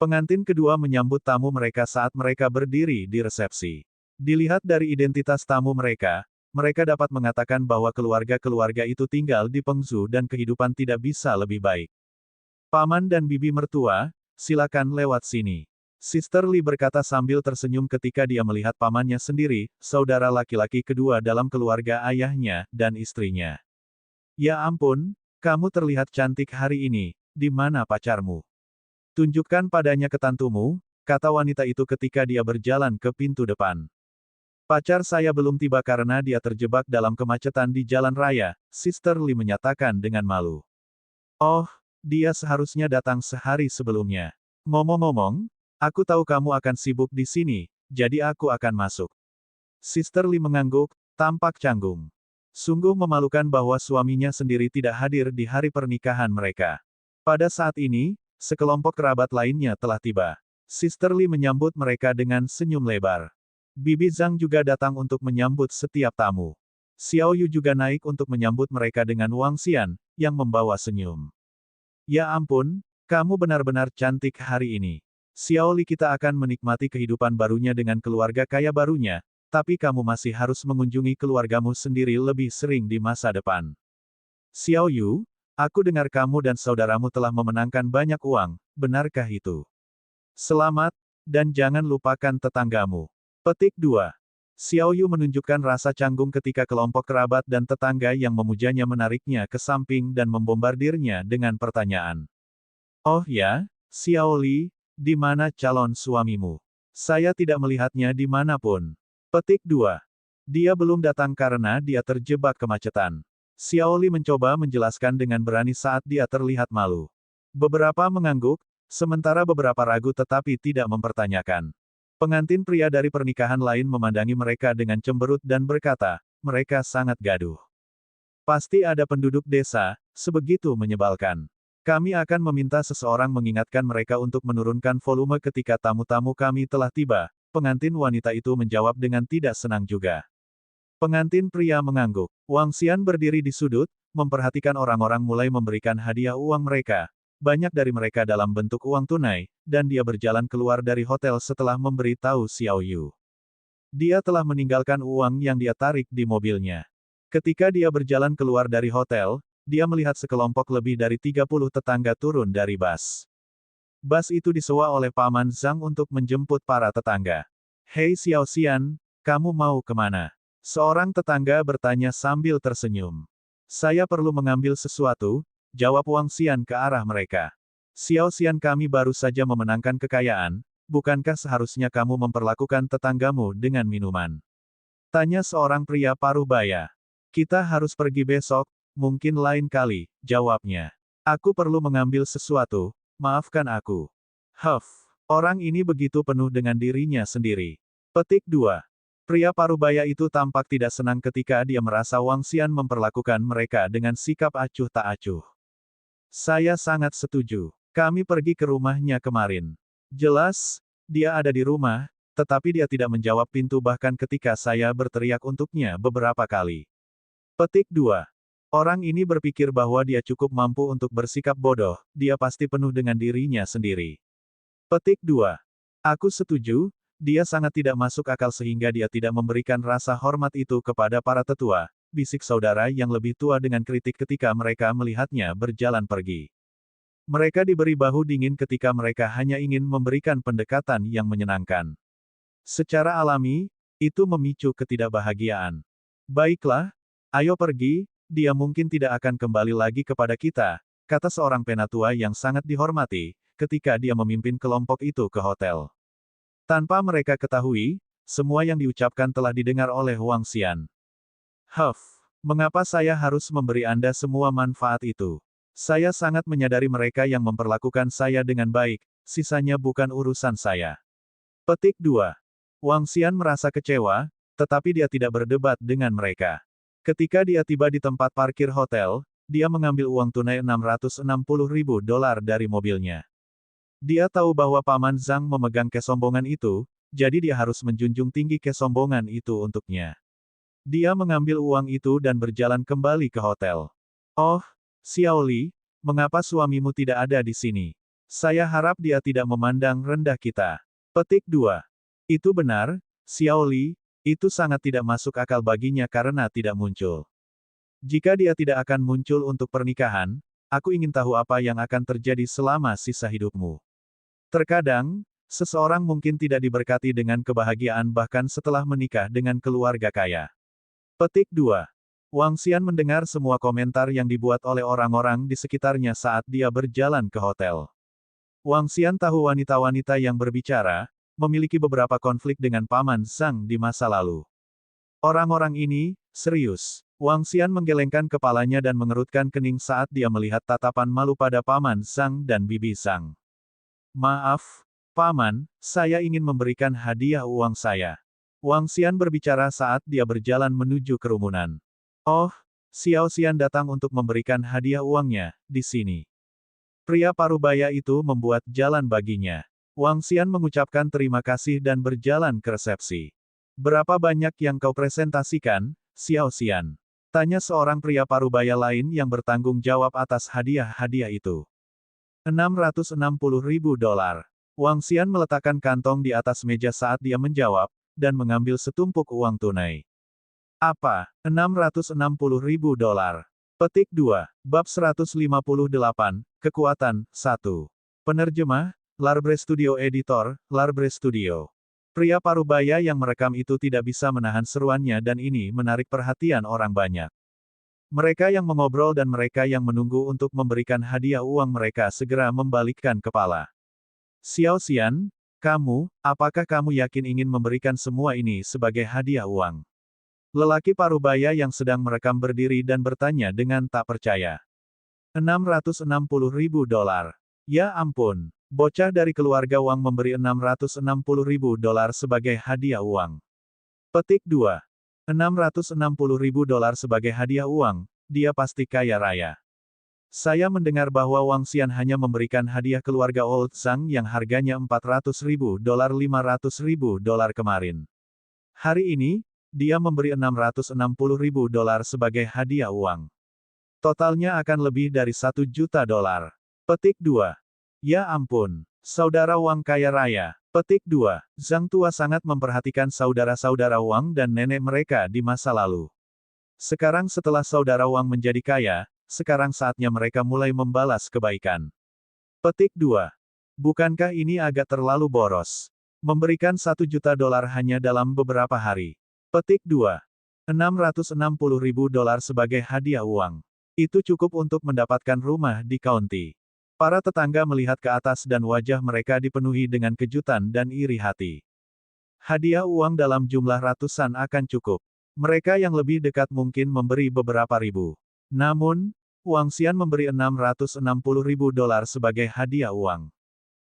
Pengantin kedua menyambut tamu mereka saat mereka berdiri di resepsi. Dilihat dari identitas tamu mereka, mereka dapat mengatakan bahwa keluarga-keluarga itu tinggal di Pengzu dan kehidupan tidak bisa lebih baik. Paman dan bibi mertua, silakan lewat sini. Sister Lee berkata sambil tersenyum ketika dia melihat pamannya sendiri, saudara laki-laki kedua dalam keluarga ayahnya dan istrinya. Ya ampun, kamu terlihat cantik hari ini, di mana pacarmu? Tunjukkan padanya ketantumu, kata wanita itu ketika dia berjalan ke pintu depan. Pacar saya belum tiba karena dia terjebak dalam kemacetan di jalan raya, Sister Lee menyatakan dengan malu. Oh, dia seharusnya datang sehari sebelumnya. Ngomong-ngomong, aku tahu kamu akan sibuk di sini, jadi aku akan masuk. Sister Lee mengangguk, tampak canggung. Sungguh memalukan bahwa suaminya sendiri tidak hadir di hari pernikahan mereka. Pada saat ini, sekelompok kerabat lainnya telah tiba. Sister Lee menyambut mereka dengan senyum lebar. Bibi Zhang juga datang untuk menyambut setiap tamu. Xiao Yu juga naik untuk menyambut mereka dengan Wang Xian, yang membawa senyum. Ya ampun, kamu benar-benar cantik hari ini. Xiao Li, kita akan menikmati kehidupan barunya dengan keluarga kaya barunya, tapi kamu masih harus mengunjungi keluargamu sendiri lebih sering di masa depan. Xiao Yu, aku dengar kamu dan saudaramu telah memenangkan banyak uang, benarkah itu? Selamat, dan jangan lupakan tetanggamu. Petik 2. Xiao Yu menunjukkan rasa canggung ketika kelompok kerabat dan tetangga yang memujanya menariknya ke samping dan membombardirnya dengan pertanyaan. Oh ya, Xiao Li, di mana calon suamimu? Saya tidak melihatnya di manapun. Petik 2. Dia belum datang karena dia terjebak kemacetan. Xiao Li mencoba menjelaskan dengan berani saat dia terlihat malu. Beberapa mengangguk, sementara beberapa ragu tetapi tidak mempertanyakan. Pengantin pria dari pernikahan lain memandangi mereka dengan cemberut dan berkata, mereka sangat gaduh. Pasti ada penduduk desa, sebegitu menyebalkan. Kami akan meminta seseorang mengingatkan mereka untuk menurunkan volume ketika tamu-tamu kami telah tiba. Pengantin wanita itu menjawab dengan tidak senang juga. Pengantin pria mengangguk. Wang Xian berdiri di sudut, memperhatikan orang-orang mulai memberikan hadiah uang mereka. Banyak dari mereka dalam bentuk uang tunai, dan dia berjalan keluar dari hotel setelah memberi tahu Xiao Yu. Dia telah meninggalkan uang yang dia tarik di mobilnya. Ketika dia berjalan keluar dari hotel, dia melihat sekelompok lebih dari 30 tetangga turun dari bus. Bus itu disewa oleh Paman Zhang untuk menjemput para tetangga. Hei Xiao Xian, kamu mau kemana? Seorang tetangga bertanya sambil tersenyum. Saya perlu mengambil sesuatu, jawab Wang Xian ke arah mereka. Xiao Xian, kami baru saja memenangkan kekayaan, bukankah seharusnya kamu memperlakukan tetanggamu dengan minuman? Tanya seorang pria paruh baya. Kita harus pergi besok, mungkin lain kali, jawabnya. Aku perlu mengambil sesuatu, maafkan aku. Huff, orang ini begitu penuh dengan dirinya sendiri. Petik 2. Pria parubaya itu tampak tidak senang ketika dia merasa Wang Xian memperlakukan mereka dengan sikap acuh tak acuh. Saya sangat setuju. Kami pergi ke rumahnya kemarin. Jelas, dia ada di rumah, tetapi dia tidak menjawab pintu bahkan ketika saya berteriak untuknya beberapa kali. Petik 2. Orang ini berpikir bahwa dia cukup mampu untuk bersikap bodoh, dia pasti penuh dengan dirinya sendiri. Petik 2. Aku setuju, dia sangat tidak masuk akal sehingga dia tidak memberikan rasa hormat itu kepada para tetua, bisik saudara yang lebih tua dengan kritik ketika mereka melihatnya berjalan pergi. Mereka diberi bahu dingin ketika mereka hanya ingin memberikan pendekatan yang menyenangkan. Secara alami, itu memicu ketidakbahagiaan. Baiklah, ayo pergi, dia mungkin tidak akan kembali lagi kepada kita, kata seorang penatua yang sangat dihormati, ketika dia memimpin kelompok itu ke hotel. Tanpa mereka ketahui, semua yang diucapkan telah didengar oleh Wang Xian. Huff, mengapa saya harus memberi Anda semua manfaat itu? Saya sangat menyadari mereka yang memperlakukan saya dengan baik, sisanya bukan urusan saya. Petik 2. Wang Xian merasa kecewa, tetapi dia tidak berdebat dengan mereka. Ketika dia tiba di tempat parkir hotel, dia mengambil uang tunai $660.000 dari mobilnya. Dia tahu bahwa Paman Zhang memegang kesombongan itu, jadi dia harus menjunjung tinggi kesombongan itu untuknya. Dia mengambil uang itu dan berjalan kembali ke hotel. Oh, Xiao Li, mengapa suamimu tidak ada di sini? Saya harap dia tidak memandang rendah kita. Petik 2. Itu benar, Xiao Li, itu sangat tidak masuk akal baginya karena tidak muncul. Jika dia tidak akan muncul untuk pernikahan, aku ingin tahu apa yang akan terjadi selama sisa hidupmu. Terkadang, seseorang mungkin tidak diberkati dengan kebahagiaan bahkan setelah menikah dengan keluarga kaya. Petik 2. Wang Xian mendengar semua komentar yang dibuat oleh orang-orang di sekitarnya saat dia berjalan ke hotel. Wang Xian tahu wanita-wanita yang berbicara, memiliki beberapa konflik dengan Paman Zhang di masa lalu. Orang-orang ini, serius. Wang Xian menggelengkan kepalanya dan mengerutkan kening saat dia melihat tatapan malu pada Paman Zhang dan Bibi Zhang. Maaf, Paman, saya ingin memberikan hadiah uang saya. Wang Xian berbicara saat dia berjalan menuju kerumunan. Oh, Xiao Xian datang untuk memberikan hadiah uangnya, di sini. Pria parubaya itu membuat jalan baginya. Wang Xian mengucapkan terima kasih dan berjalan ke resepsi. Berapa banyak yang kau presentasikan, Xiao Xian? Tanya seorang pria parubaya lain yang bertanggung jawab atas hadiah-hadiah itu. $660.000. Wang Xian meletakkan kantong di atas meja saat dia menjawab, dan mengambil setumpuk uang tunai. Apa? $660.000. Petik 2. Bab 158, Kekuatan, 1. Penerjemah, Larbre Studio Editor, Larbre Studio. Pria parubaya yang merekam itu tidak bisa menahan seruannya dan ini menarik perhatian orang banyak. Mereka yang mengobrol dan mereka yang menunggu untuk memberikan hadiah uang mereka segera membalikkan kepala. Xiao Xian, apakah kamu yakin ingin memberikan semua ini sebagai hadiah uang? Lelaki parubaya yang sedang merekam berdiri dan bertanya dengan tak percaya. $660.000. Ya ampun, bocah dari keluarga Wang memberi $660.000 sebagai hadiah uang. Petik 2. $660.000 sebagai hadiah uang, dia pasti kaya raya. Saya mendengar bahwa Wang Xian hanya memberikan hadiah keluarga Old Zhang yang harganya $400.000 $500.000 kemarin. Hari ini, dia memberi $660.000 sebagai hadiah uang. Totalnya akan lebih dari $1 juta. Petik 2. Ya ampun, saudara Wang kaya raya. Petik 2. Zhang tua sangat memperhatikan saudara-saudara Wang dan nenek mereka di masa lalu. Sekarang setelah saudara Wang menjadi kaya, sekarang saatnya mereka mulai membalas kebaikan. Petik 2. Bukankah ini agak terlalu boros? Memberikan $1 juta hanya dalam beberapa hari. Petik 2. $660.000 sebagai hadiah uang. Itu cukup untuk mendapatkan rumah di county. Para tetangga melihat ke atas dan wajah mereka dipenuhi dengan kejutan dan iri hati. Hadiah uang dalam jumlah ratusan akan cukup. Mereka yang lebih dekat mungkin memberi beberapa ribu. Namun, Wang Xian memberi $660.000 sebagai hadiah uang.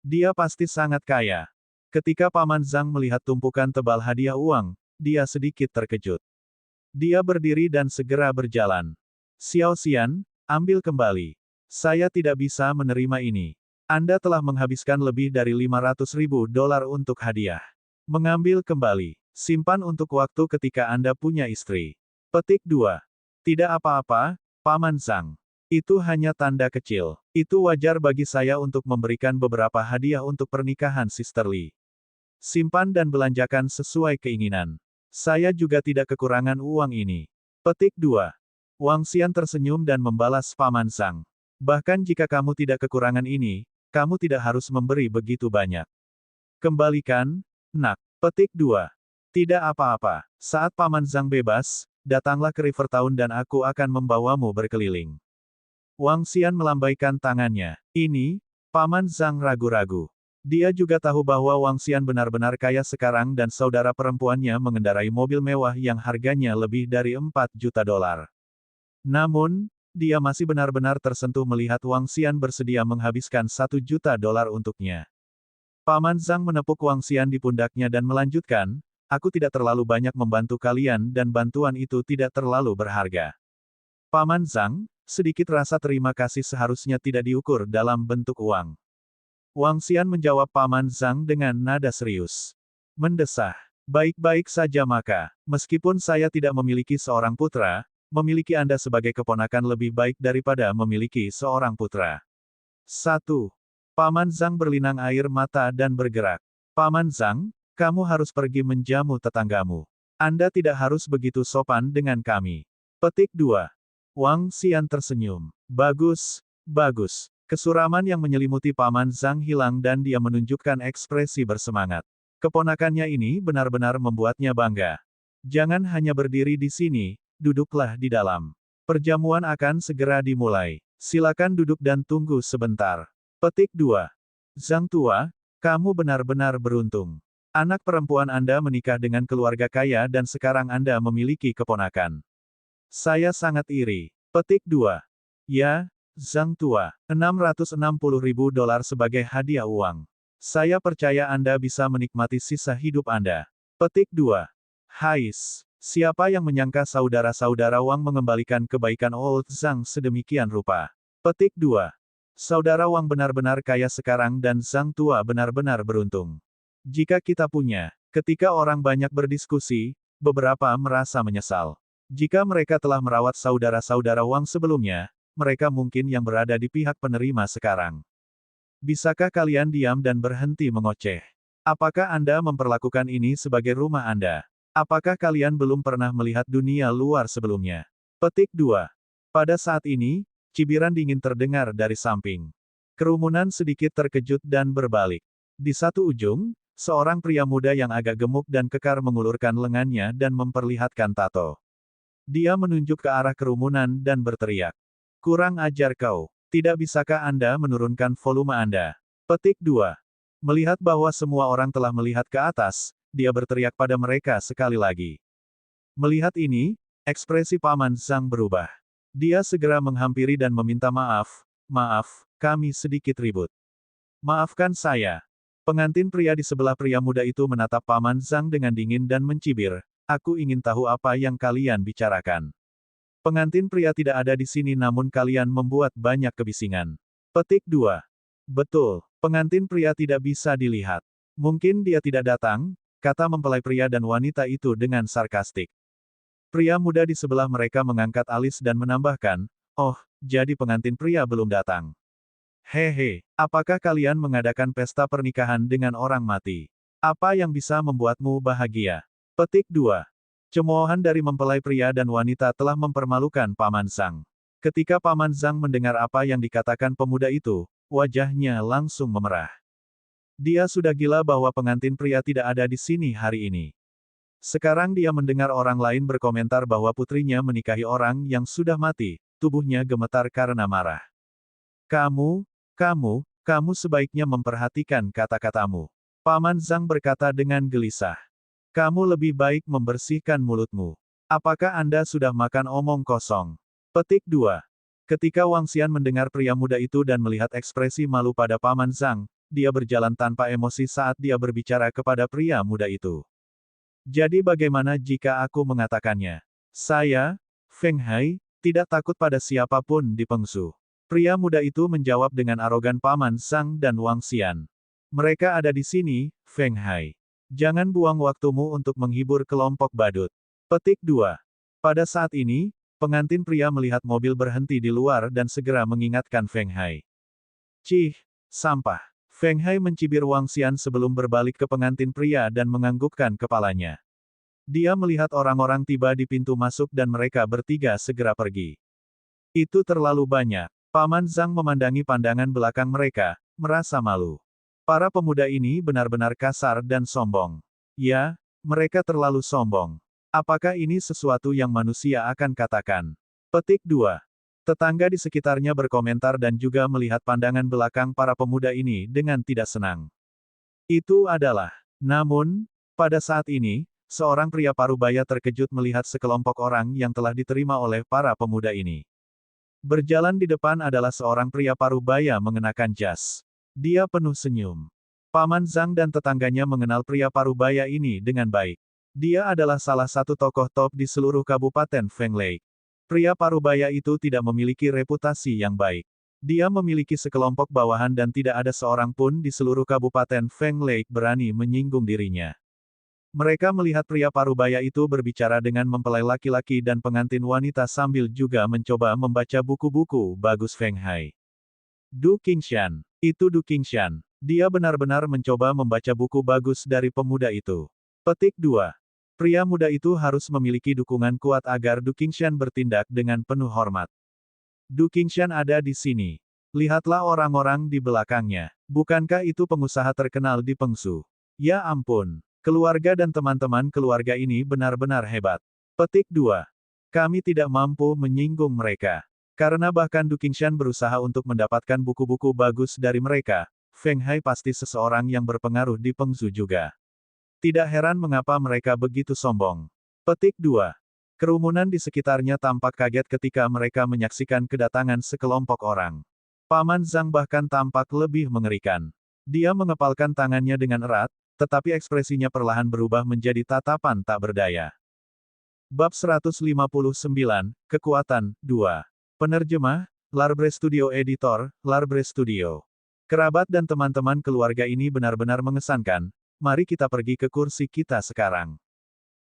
Dia pasti sangat kaya. Ketika Paman Zhang melihat tumpukan tebal hadiah uang, dia sedikit terkejut. Dia berdiri dan segera berjalan. Xiao Xian, ambil kembali. Saya tidak bisa menerima ini. Anda telah menghabiskan lebih dari $500.000 untuk hadiah. Mengambil kembali. Simpan untuk waktu ketika Anda punya istri. Petik 2. Tidak apa-apa, Paman Zhang. Itu hanya tanda kecil. Itu wajar bagi saya untuk memberikan beberapa hadiah untuk pernikahan Sister Li. Simpan dan belanjakan sesuai keinginan. Saya juga tidak kekurangan uang ini. Petik 2. Wang Xian tersenyum dan membalas Paman Zhang. Bahkan jika kamu tidak kekurangan ini, kamu tidak harus memberi begitu banyak. Kembalikan, nak. Petik 2. Tidak apa-apa. Saat Paman Zhang bebas, datanglah ke River Town dan aku akan membawamu berkeliling. Wang Xian melambaikan tangannya. Ini, Paman Zhang ragu-ragu. Dia juga tahu bahwa Wang Xian benar-benar kaya sekarang dan saudara perempuannya mengendarai mobil mewah yang harganya lebih dari $4 juta. Namun, dia masih benar-benar tersentuh melihat Wang Xian bersedia menghabiskan $1 juta untuknya. Paman Zhang menepuk Wang Xian di pundaknya dan melanjutkan, aku tidak terlalu banyak membantu kalian dan bantuan itu tidak terlalu berharga. Paman Zhang, sedikit rasa terima kasih seharusnya tidak diukur dalam bentuk uang. Wang Xian menjawab Paman Zhang dengan nada serius. Mendesah. Baik-baik saja maka, meskipun saya tidak memiliki seorang putra, memiliki Anda sebagai keponakan lebih baik daripada memiliki seorang putra. 1. Paman Zhang berlinang air mata dan bergerak. Paman Zhang, kamu harus pergi menjamu tetanggamu. Anda tidak harus begitu sopan dengan kami. Petik 2. Wang Xian tersenyum. Bagus, bagus. Kesuraman yang menyelimuti Paman Zhang hilang dan dia menunjukkan ekspresi bersemangat. Keponakannya ini benar-benar membuatnya bangga. Jangan hanya berdiri di sini, duduklah di dalam. Perjamuan akan segera dimulai. Silakan duduk dan tunggu sebentar. Petik 2. Zhang tua, kamu benar-benar beruntung. Anak perempuan Anda menikah dengan keluarga kaya dan sekarang Anda memiliki keponakan. Saya sangat iri. Petik 2. Ya, Zhang tua, $660.000 sebagai hadiah uang. Saya percaya Anda bisa menikmati sisa hidup Anda. Petik 2. Hais, siapa yang menyangka saudara-saudara Wang mengembalikan kebaikan Old Zhang sedemikian rupa. Petik 2. Saudara Wang benar-benar kaya sekarang dan Zhang tua benar-benar beruntung. Jika kita punya, ketika orang banyak berdiskusi, beberapa merasa menyesal. Jika mereka telah merawat saudara-saudara Wang sebelumnya, mereka mungkin yang berada di pihak penerima sekarang. Bisakah kalian diam dan berhenti mengoceh? Apakah Anda memperlakukan ini sebagai rumah Anda? Apakah kalian belum pernah melihat dunia luar sebelumnya? Petik 2. Pada saat ini, cibiran dingin terdengar dari samping. Kerumunan sedikit terkejut dan berbalik. Di satu ujung, seorang pria muda yang agak gemuk dan kekar mengulurkan lengannya dan memperlihatkan tato. Dia menunjuk ke arah kerumunan dan berteriak. Kurang ajar kau. Tidak bisakah Anda menurunkan volume Anda? Petik 2. Melihat bahwa semua orang telah melihat ke atas, dia berteriak pada mereka sekali lagi. Melihat ini, ekspresi Paman Zhang berubah. Dia segera menghampiri dan meminta maaf. Maaf, kami sedikit ribut. Maafkan saya. Pengantin pria di sebelah pria muda itu menatap Paman Zhang dengan dingin dan mencibir. Aku ingin tahu apa yang kalian bicarakan. Pengantin pria tidak ada di sini namun kalian membuat banyak kebisingan. Petik 2. Betul, pengantin pria tidak bisa dilihat. Mungkin dia tidak datang, kata mempelai pria dan wanita itu dengan sarkastik. Pria muda di sebelah mereka mengangkat alis dan menambahkan, oh, jadi pengantin pria belum datang. Hehe, apakah kalian mengadakan pesta pernikahan dengan orang mati? Apa yang bisa membuatmu bahagia? Petik 2. Cemoohan dari mempelai pria dan wanita telah mempermalukan Paman Zhang. Ketika Paman Zhang mendengar apa yang dikatakan pemuda itu, wajahnya langsung memerah. Dia sudah gila bahwa pengantin pria tidak ada di sini hari ini. Sekarang dia mendengar orang lain berkomentar bahwa putrinya menikahi orang yang sudah mati, tubuhnya gemetar karena marah. Kamu sebaiknya memperhatikan kata-katamu. Paman Zhang berkata dengan gelisah. Kamu lebih baik membersihkan mulutmu. Apakah Anda sudah makan omong kosong? Petik 2. Ketika Wang Xian mendengar pria muda itu dan melihat ekspresi malu pada Paman Zhang, dia berjalan tanpa emosi saat dia berbicara kepada pria muda itu. Jadi bagaimana jika aku mengatakannya? Saya, Feng Hai, tidak takut pada siapapun di Pengsu. Pria muda itu menjawab dengan arogan Paman Zhang dan Wang Xian. Mereka ada di sini, Feng Hai. Jangan buang waktumu untuk menghibur kelompok badut. Petik 2. Pada saat ini, pengantin pria melihat mobil berhenti di luar dan segera mengingatkan Feng Hai. Cih, sampah. Feng Hai mencibir Wang Xian sebelum berbalik ke pengantin pria dan menganggukkan kepalanya. Dia melihat orang-orang tiba di pintu masuk dan mereka bertiga segera pergi. Itu terlalu banyak. Paman Zhang memandangi pandangan belakang mereka, merasa malu. Para pemuda ini benar-benar kasar dan sombong. Ya, mereka terlalu sombong. Apakah ini sesuatu yang manusia akan katakan? Petik 2. Tetangga di sekitarnya berkomentar dan juga melihat pandangan belakang para pemuda ini dengan tidak senang. Itu adalah. Namun, pada saat ini, seorang pria parubaya terkejut melihat sekelompok orang yang telah diterima oleh para pemuda ini. Berjalan di depan adalah seorang pria parubaya mengenakan jas. Dia penuh senyum. Paman Zhang dan tetangganya mengenal pria parubaya ini dengan baik. Dia adalah salah satu tokoh top di seluruh Kabupaten Feng Lake. Pria parubaya itu tidak memiliki reputasi yang baik. Dia memiliki sekelompok bawahan dan tidak ada seorang pun di seluruh Kabupaten Feng Lake berani menyinggung dirinya. Mereka melihat pria parubaya itu berbicara dengan mempelai laki-laki dan pengantin wanita sambil juga mencoba membaca buku-buku bagus Feng Hai. Du Qingshan. Itu Du Qingshan. Dia benar-benar mencoba membaca buku bagus dari pemuda itu. Petik 2. Pria muda itu harus memiliki dukungan kuat agar Du Qingshan bertindak dengan penuh hormat. Du Qingshan ada di sini. Lihatlah orang-orang di belakangnya. Bukankah itu pengusaha terkenal di Pengsu? Ya ampun. Keluarga dan teman-teman keluarga ini benar-benar hebat. Petik 2. Kami tidak mampu menyinggung mereka. Karena bahkan Du Qingshan berusaha untuk mendapatkan buku-buku bagus dari mereka, Feng Hai pasti seseorang yang berpengaruh di Pengsu juga. Tidak heran mengapa mereka begitu sombong. Petik 2. Kerumunan di sekitarnya tampak kaget ketika mereka menyaksikan kedatangan sekelompok orang. Paman Zhang bahkan tampak lebih mengerikan. Dia mengepalkan tangannya dengan erat, tetapi ekspresinya perlahan berubah menjadi tatapan tak berdaya. Bab 159, Kekuatan, 2. Penerjemah, Larbre Studio Editor, Larbre Studio. Kerabat dan teman-teman keluarga ini benar-benar mengesankan, mari kita pergi ke kursi kita sekarang.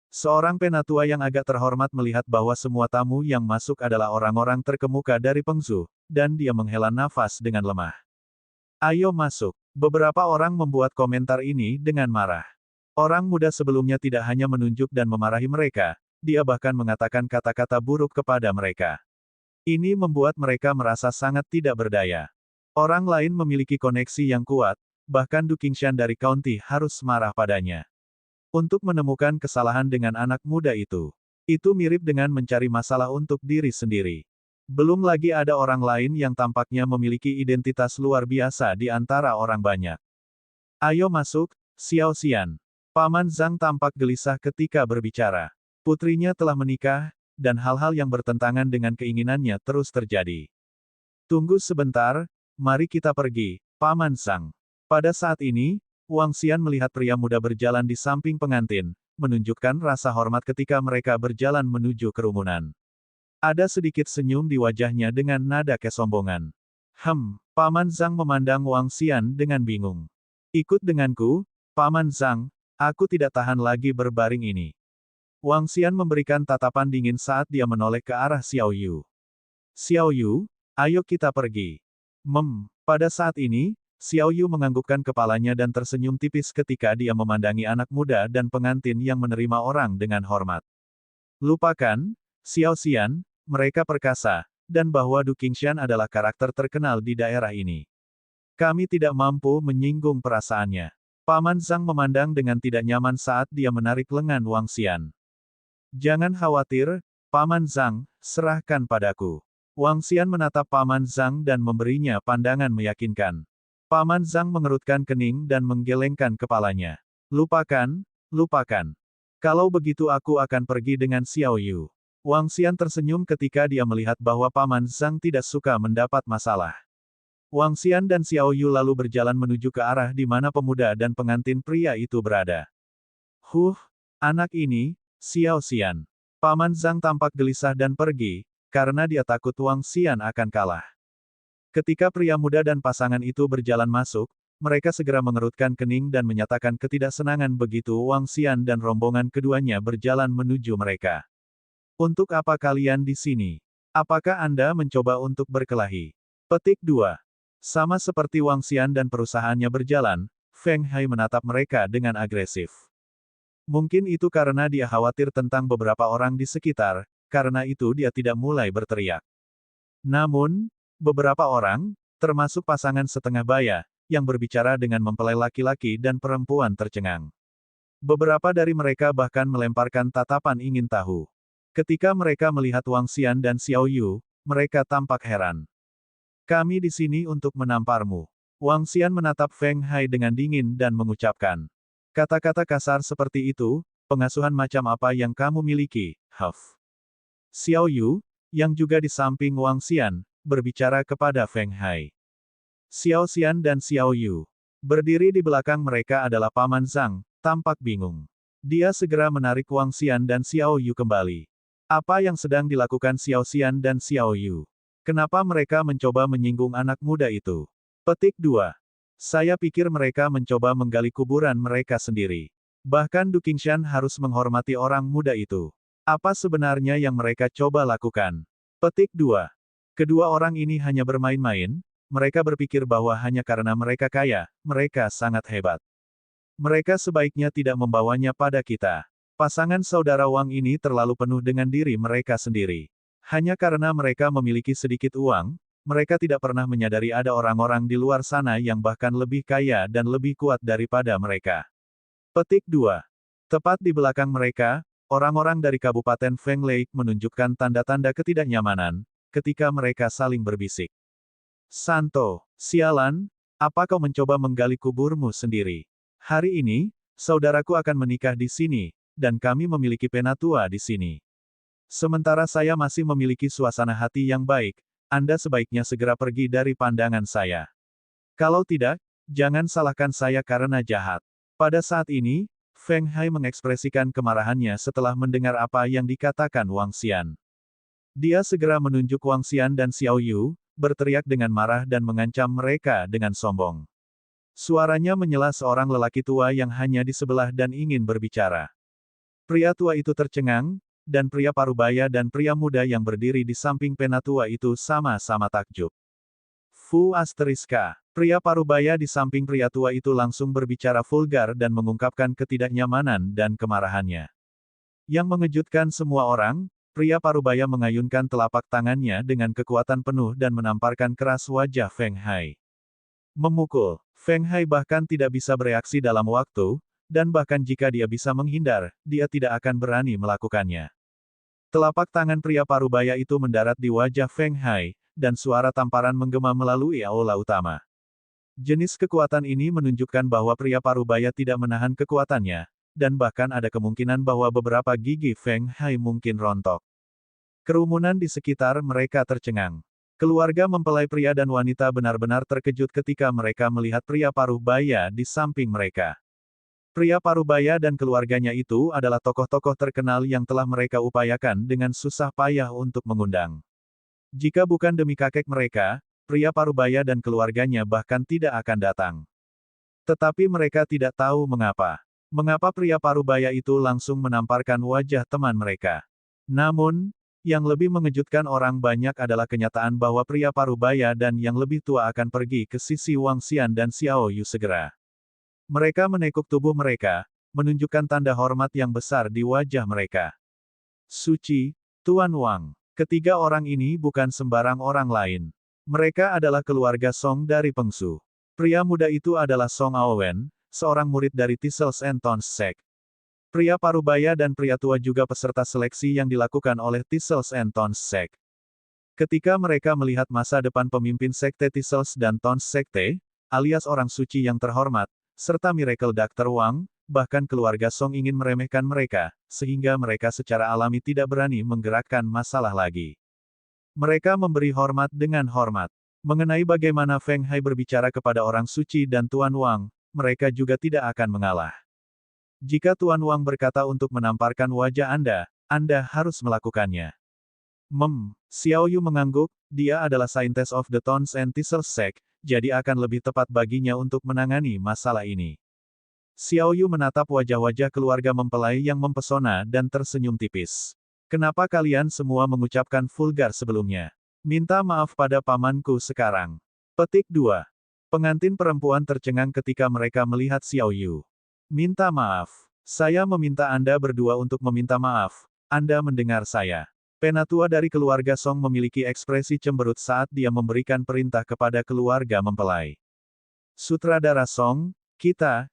Seorang penatua yang agak terhormat melihat bahwa semua tamu yang masuk adalah orang-orang terkemuka dari Pengsu, dan dia menghela nafas dengan lemah. Ayo masuk. Beberapa orang membuat komentar ini dengan marah. Orang muda sebelumnya tidak hanya menunjuk dan memarahi mereka, dia bahkan mengatakan kata-kata buruk kepada mereka. Ini membuat mereka merasa sangat tidak berdaya. Orang lain memiliki koneksi yang kuat, bahkan Du Qingshan dari County harus marah padanya. Untuk menemukan kesalahan dengan anak muda itu mirip dengan mencari masalah untuk diri sendiri. Belum lagi ada orang lain yang tampaknya memiliki identitas luar biasa di antara orang banyak. Ayo masuk, Xiao Xian. Paman Zhang tampak gelisah ketika berbicara. Putrinya telah menikah, dan hal-hal yang bertentangan dengan keinginannya terus terjadi. Tunggu sebentar, mari kita pergi, Paman Zhang. Pada saat ini, Wang Xian melihat pria muda berjalan di samping pengantin, menunjukkan rasa hormat ketika mereka berjalan menuju kerumunan. Ada sedikit senyum di wajahnya dengan nada kesombongan. Paman Zhang memandang Wang Xian dengan bingung. Ikut denganku, Paman Zhang, aku tidak tahan lagi berbaring ini. Wang Xian memberikan tatapan dingin saat dia menoleh ke arah Xiao Yu. Xiao Yu, ayo kita pergi. Pada saat ini, Xiao Yu menganggukkan kepalanya dan tersenyum tipis ketika dia memandangi anak muda dan pengantin yang menerima orang dengan hormat. Lupakan, Xiao Xian, mereka perkasa, dan bahwa Du Qingshan adalah karakter terkenal di daerah ini. Kami tidak mampu menyinggung perasaannya. Paman Zhang memandang dengan tidak nyaman saat dia menarik lengan Wang Xian. Jangan khawatir, Paman Zhang, serahkan padaku. Wang Xian menatap Paman Zhang dan memberinya pandangan meyakinkan. Paman Zhang mengerutkan kening dan menggelengkan kepalanya. Lupakan. Kalau begitu aku akan pergi dengan Xiao Yu. Wang Xian tersenyum ketika dia melihat bahwa Paman Zhang tidak suka mendapat masalah. Wang Xian dan Xiao Yu lalu berjalan menuju ke arah di mana pemuda dan pengantin pria itu berada. Anak ini, Xiao Xian. Paman Zhang tampak gelisah dan pergi, karena dia takut Wang Xian akan kalah. Ketika pria muda dan pasangan itu berjalan masuk, mereka segera mengerutkan kening dan menyatakan ketidaksenangan begitu Wang Xian dan rombongan keduanya berjalan menuju mereka. Untuk apa kalian di sini? Apakah Anda mencoba untuk berkelahi? Petik 2. Sama seperti Wang Xian dan perusahaannya berjalan, Feng Hai menatap mereka dengan agresif. Mungkin itu karena dia khawatir tentang beberapa orang di sekitar, karena itu dia tidak mulai berteriak. Namun, beberapa orang, termasuk pasangan setengah baya, yang berbicara dengan mempelai laki-laki dan perempuan tercengang. Beberapa dari mereka bahkan melemparkan tatapan ingin tahu. Ketika mereka melihat Wang Xian dan Xiao Yu, mereka tampak heran. Kami di sini untuk menamparmu. Wang Xian menatap Feng Hai dengan dingin dan mengucapkan. Kata-kata kasar seperti itu, pengasuhan macam apa yang kamu miliki, Xiao Yu, yang juga di samping Wang Xian, berbicara kepada Feng Hai. Xiao Xian dan Xiao Yu. Berdiri di belakang mereka adalah Paman Zhang, tampak bingung. Dia segera menarik Wang Xian dan Xiao Yu kembali. Apa yang sedang dilakukan Xiao Xian dan Xiao Yu? Kenapa mereka mencoba menyinggung anak muda itu? Petik 2. Saya pikir mereka mencoba menggali kuburan mereka sendiri. Bahkan Du Qingshan harus menghormati orang muda itu. Apa sebenarnya yang mereka coba lakukan? Petik 2. Kedua orang ini hanya bermain-main, mereka berpikir bahwa hanya karena mereka kaya, mereka sangat hebat. Mereka sebaiknya tidak membawanya pada kita. Pasangan saudara Wang ini terlalu penuh dengan diri mereka sendiri. Hanya karena mereka memiliki sedikit uang, mereka tidak pernah menyadari ada orang-orang di luar sana yang bahkan lebih kaya dan lebih kuat daripada mereka. Petik 2. Tepat di belakang mereka, orang-orang dari Kabupaten Feng Lake menunjukkan tanda-tanda ketidaknyamanan, ketika mereka saling berbisik. Santo, sialan, apa kau mencoba menggali kuburmu sendiri? Hari ini, saudaraku akan menikah di sini, dan kami memiliki penatua di sini. Sementara saya masih memiliki suasana hati yang baik, Anda sebaiknya segera pergi dari pandangan saya. Kalau tidak, jangan salahkan saya karena jahat. Pada saat ini, Feng Hai mengekspresikan kemarahannya setelah mendengar apa yang dikatakan Wang Xian. Dia segera menunjuk Wang Xian dan Xiao Yu, berteriak dengan marah dan mengancam mereka dengan sombong. Suaranya menyela seorang lelaki tua yang hanya di sebelah dan ingin berbicara. Pria tua itu tercengang, dan pria parubaya dan pria muda yang berdiri di samping penatua itu sama-sama takjub. Pria parubaya di samping pria tua itu langsung berbicara vulgar dan mengungkapkan ketidaknyamanan dan kemarahannya. Yang mengejutkan semua orang, pria parubaya mengayunkan telapak tangannya dengan kekuatan penuh dan menamparkan keras wajah Feng Hai. Memukul. Feng Hai bahkan tidak bisa bereaksi dalam waktu, dan bahkan jika dia bisa menghindar, dia tidak akan berani melakukannya. Telapak tangan pria parubaya itu mendarat di wajah Feng Hai, dan suara tamparan menggema melalui aula utama. Jenis kekuatan ini menunjukkan bahwa pria parubaya tidak menahan kekuatannya, dan bahkan ada kemungkinan bahwa beberapa gigi Feng Hai mungkin rontok. Kerumunan di sekitar mereka tercengang. Keluarga mempelai pria dan wanita benar-benar terkejut ketika mereka melihat pria parubaya di samping mereka. Pria parubaya dan keluarganya itu adalah tokoh-tokoh terkenal yang telah mereka upayakan dengan susah payah untuk mengundang. Jika bukan demi kakek mereka, pria parubaya dan keluarganya bahkan tidak akan datang. Tetapi mereka tidak tahu mengapa. Mengapa pria parubaya itu langsung menamparkan wajah teman mereka. Namun, yang lebih mengejutkan orang banyak adalah kenyataan bahwa pria parubaya dan yang lebih tua akan pergi ke sisi Wang Xian dan Xiao Yu segera. Mereka menekuk tubuh mereka, menunjukkan tanda hormat yang besar di wajah mereka. Suci, Tuan Wang. Ketiga orang ini bukan sembarang orang lain. Mereka adalah keluarga Song dari Pengsu. Pria muda itu adalah Song Aowen, seorang murid dari Thistles and Thorns Sect. Pria parubaya dan pria tua juga peserta seleksi yang dilakukan oleh Thistles and Thorns Sect. Ketika mereka melihat masa depan pemimpin Sekte Thistles dan Thorns Sekte, alias orang suci yang terhormat, serta Miracle Dr. Wang, bahkan keluarga Song ingin meremehkan mereka, sehingga mereka secara alami tidak berani menggerakkan masalah lagi. Mereka memberi hormat dengan hormat. Mengenai bagaimana Feng Hai berbicara kepada orang suci dan Tuan Wang, mereka juga tidak akan mengalah. Jika Tuan Wang berkata untuk menamparkan wajah Anda harus melakukannya. Xiao Yu mengangguk, dia adalah Scientist of the Thorns and Thistles Sect, jadi akan lebih tepat baginya untuk menangani masalah ini. Xiao Yu menatap wajah-wajah keluarga mempelai yang mempesona dan tersenyum tipis. Kenapa kalian semua mengucapkan vulgar sebelumnya? Minta maaf pada pamanku sekarang. Petik 2. Pengantin perempuan tercengang ketika mereka melihat Xiao Yu. Minta maaf. Saya meminta Anda berdua untuk meminta maaf. Anda mendengar saya. Penatua dari keluarga Song memiliki ekspresi cemberut saat dia memberikan perintah kepada keluarga mempelai. Sutradara Song, kita.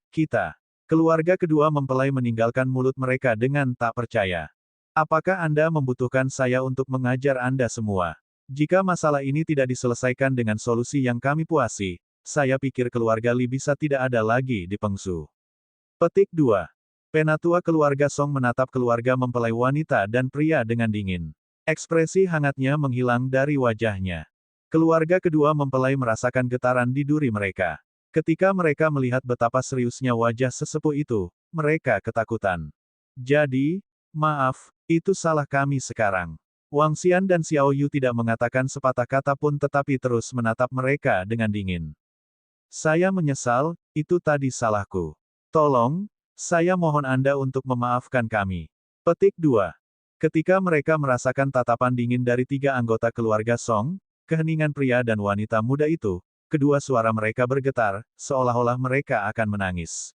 Keluarga kedua mempelai meninggalkan mulut mereka dengan tak percaya. Apakah Anda membutuhkan saya untuk mengajar Anda semua? Jika masalah ini tidak diselesaikan dengan solusi yang kami puasi, saya pikir keluarga Li bisa tidak ada lagi di Pengsu. Petik 2. Penatua keluarga Song menatap keluarga mempelai wanita dan pria dengan dingin. Ekspresi hangatnya menghilang dari wajahnya. Keluarga kedua mempelai merasakan getaran di duri mereka. Ketika mereka melihat betapa seriusnya wajah sesepuh itu, mereka ketakutan. Jadi, maaf, itu salah kami sekarang. Wang Xian dan Xiao Yu tidak mengatakan sepatah kata pun tetapi terus menatap mereka dengan dingin. Saya menyesal, itu tadi salahku. Tolong, saya mohon Anda untuk memaafkan kami. Petik 2. Ketika mereka merasakan tatapan dingin dari tiga anggota keluarga Song, keheningan pria dan wanita muda itu, kedua suara mereka bergetar, seolah-olah mereka akan menangis.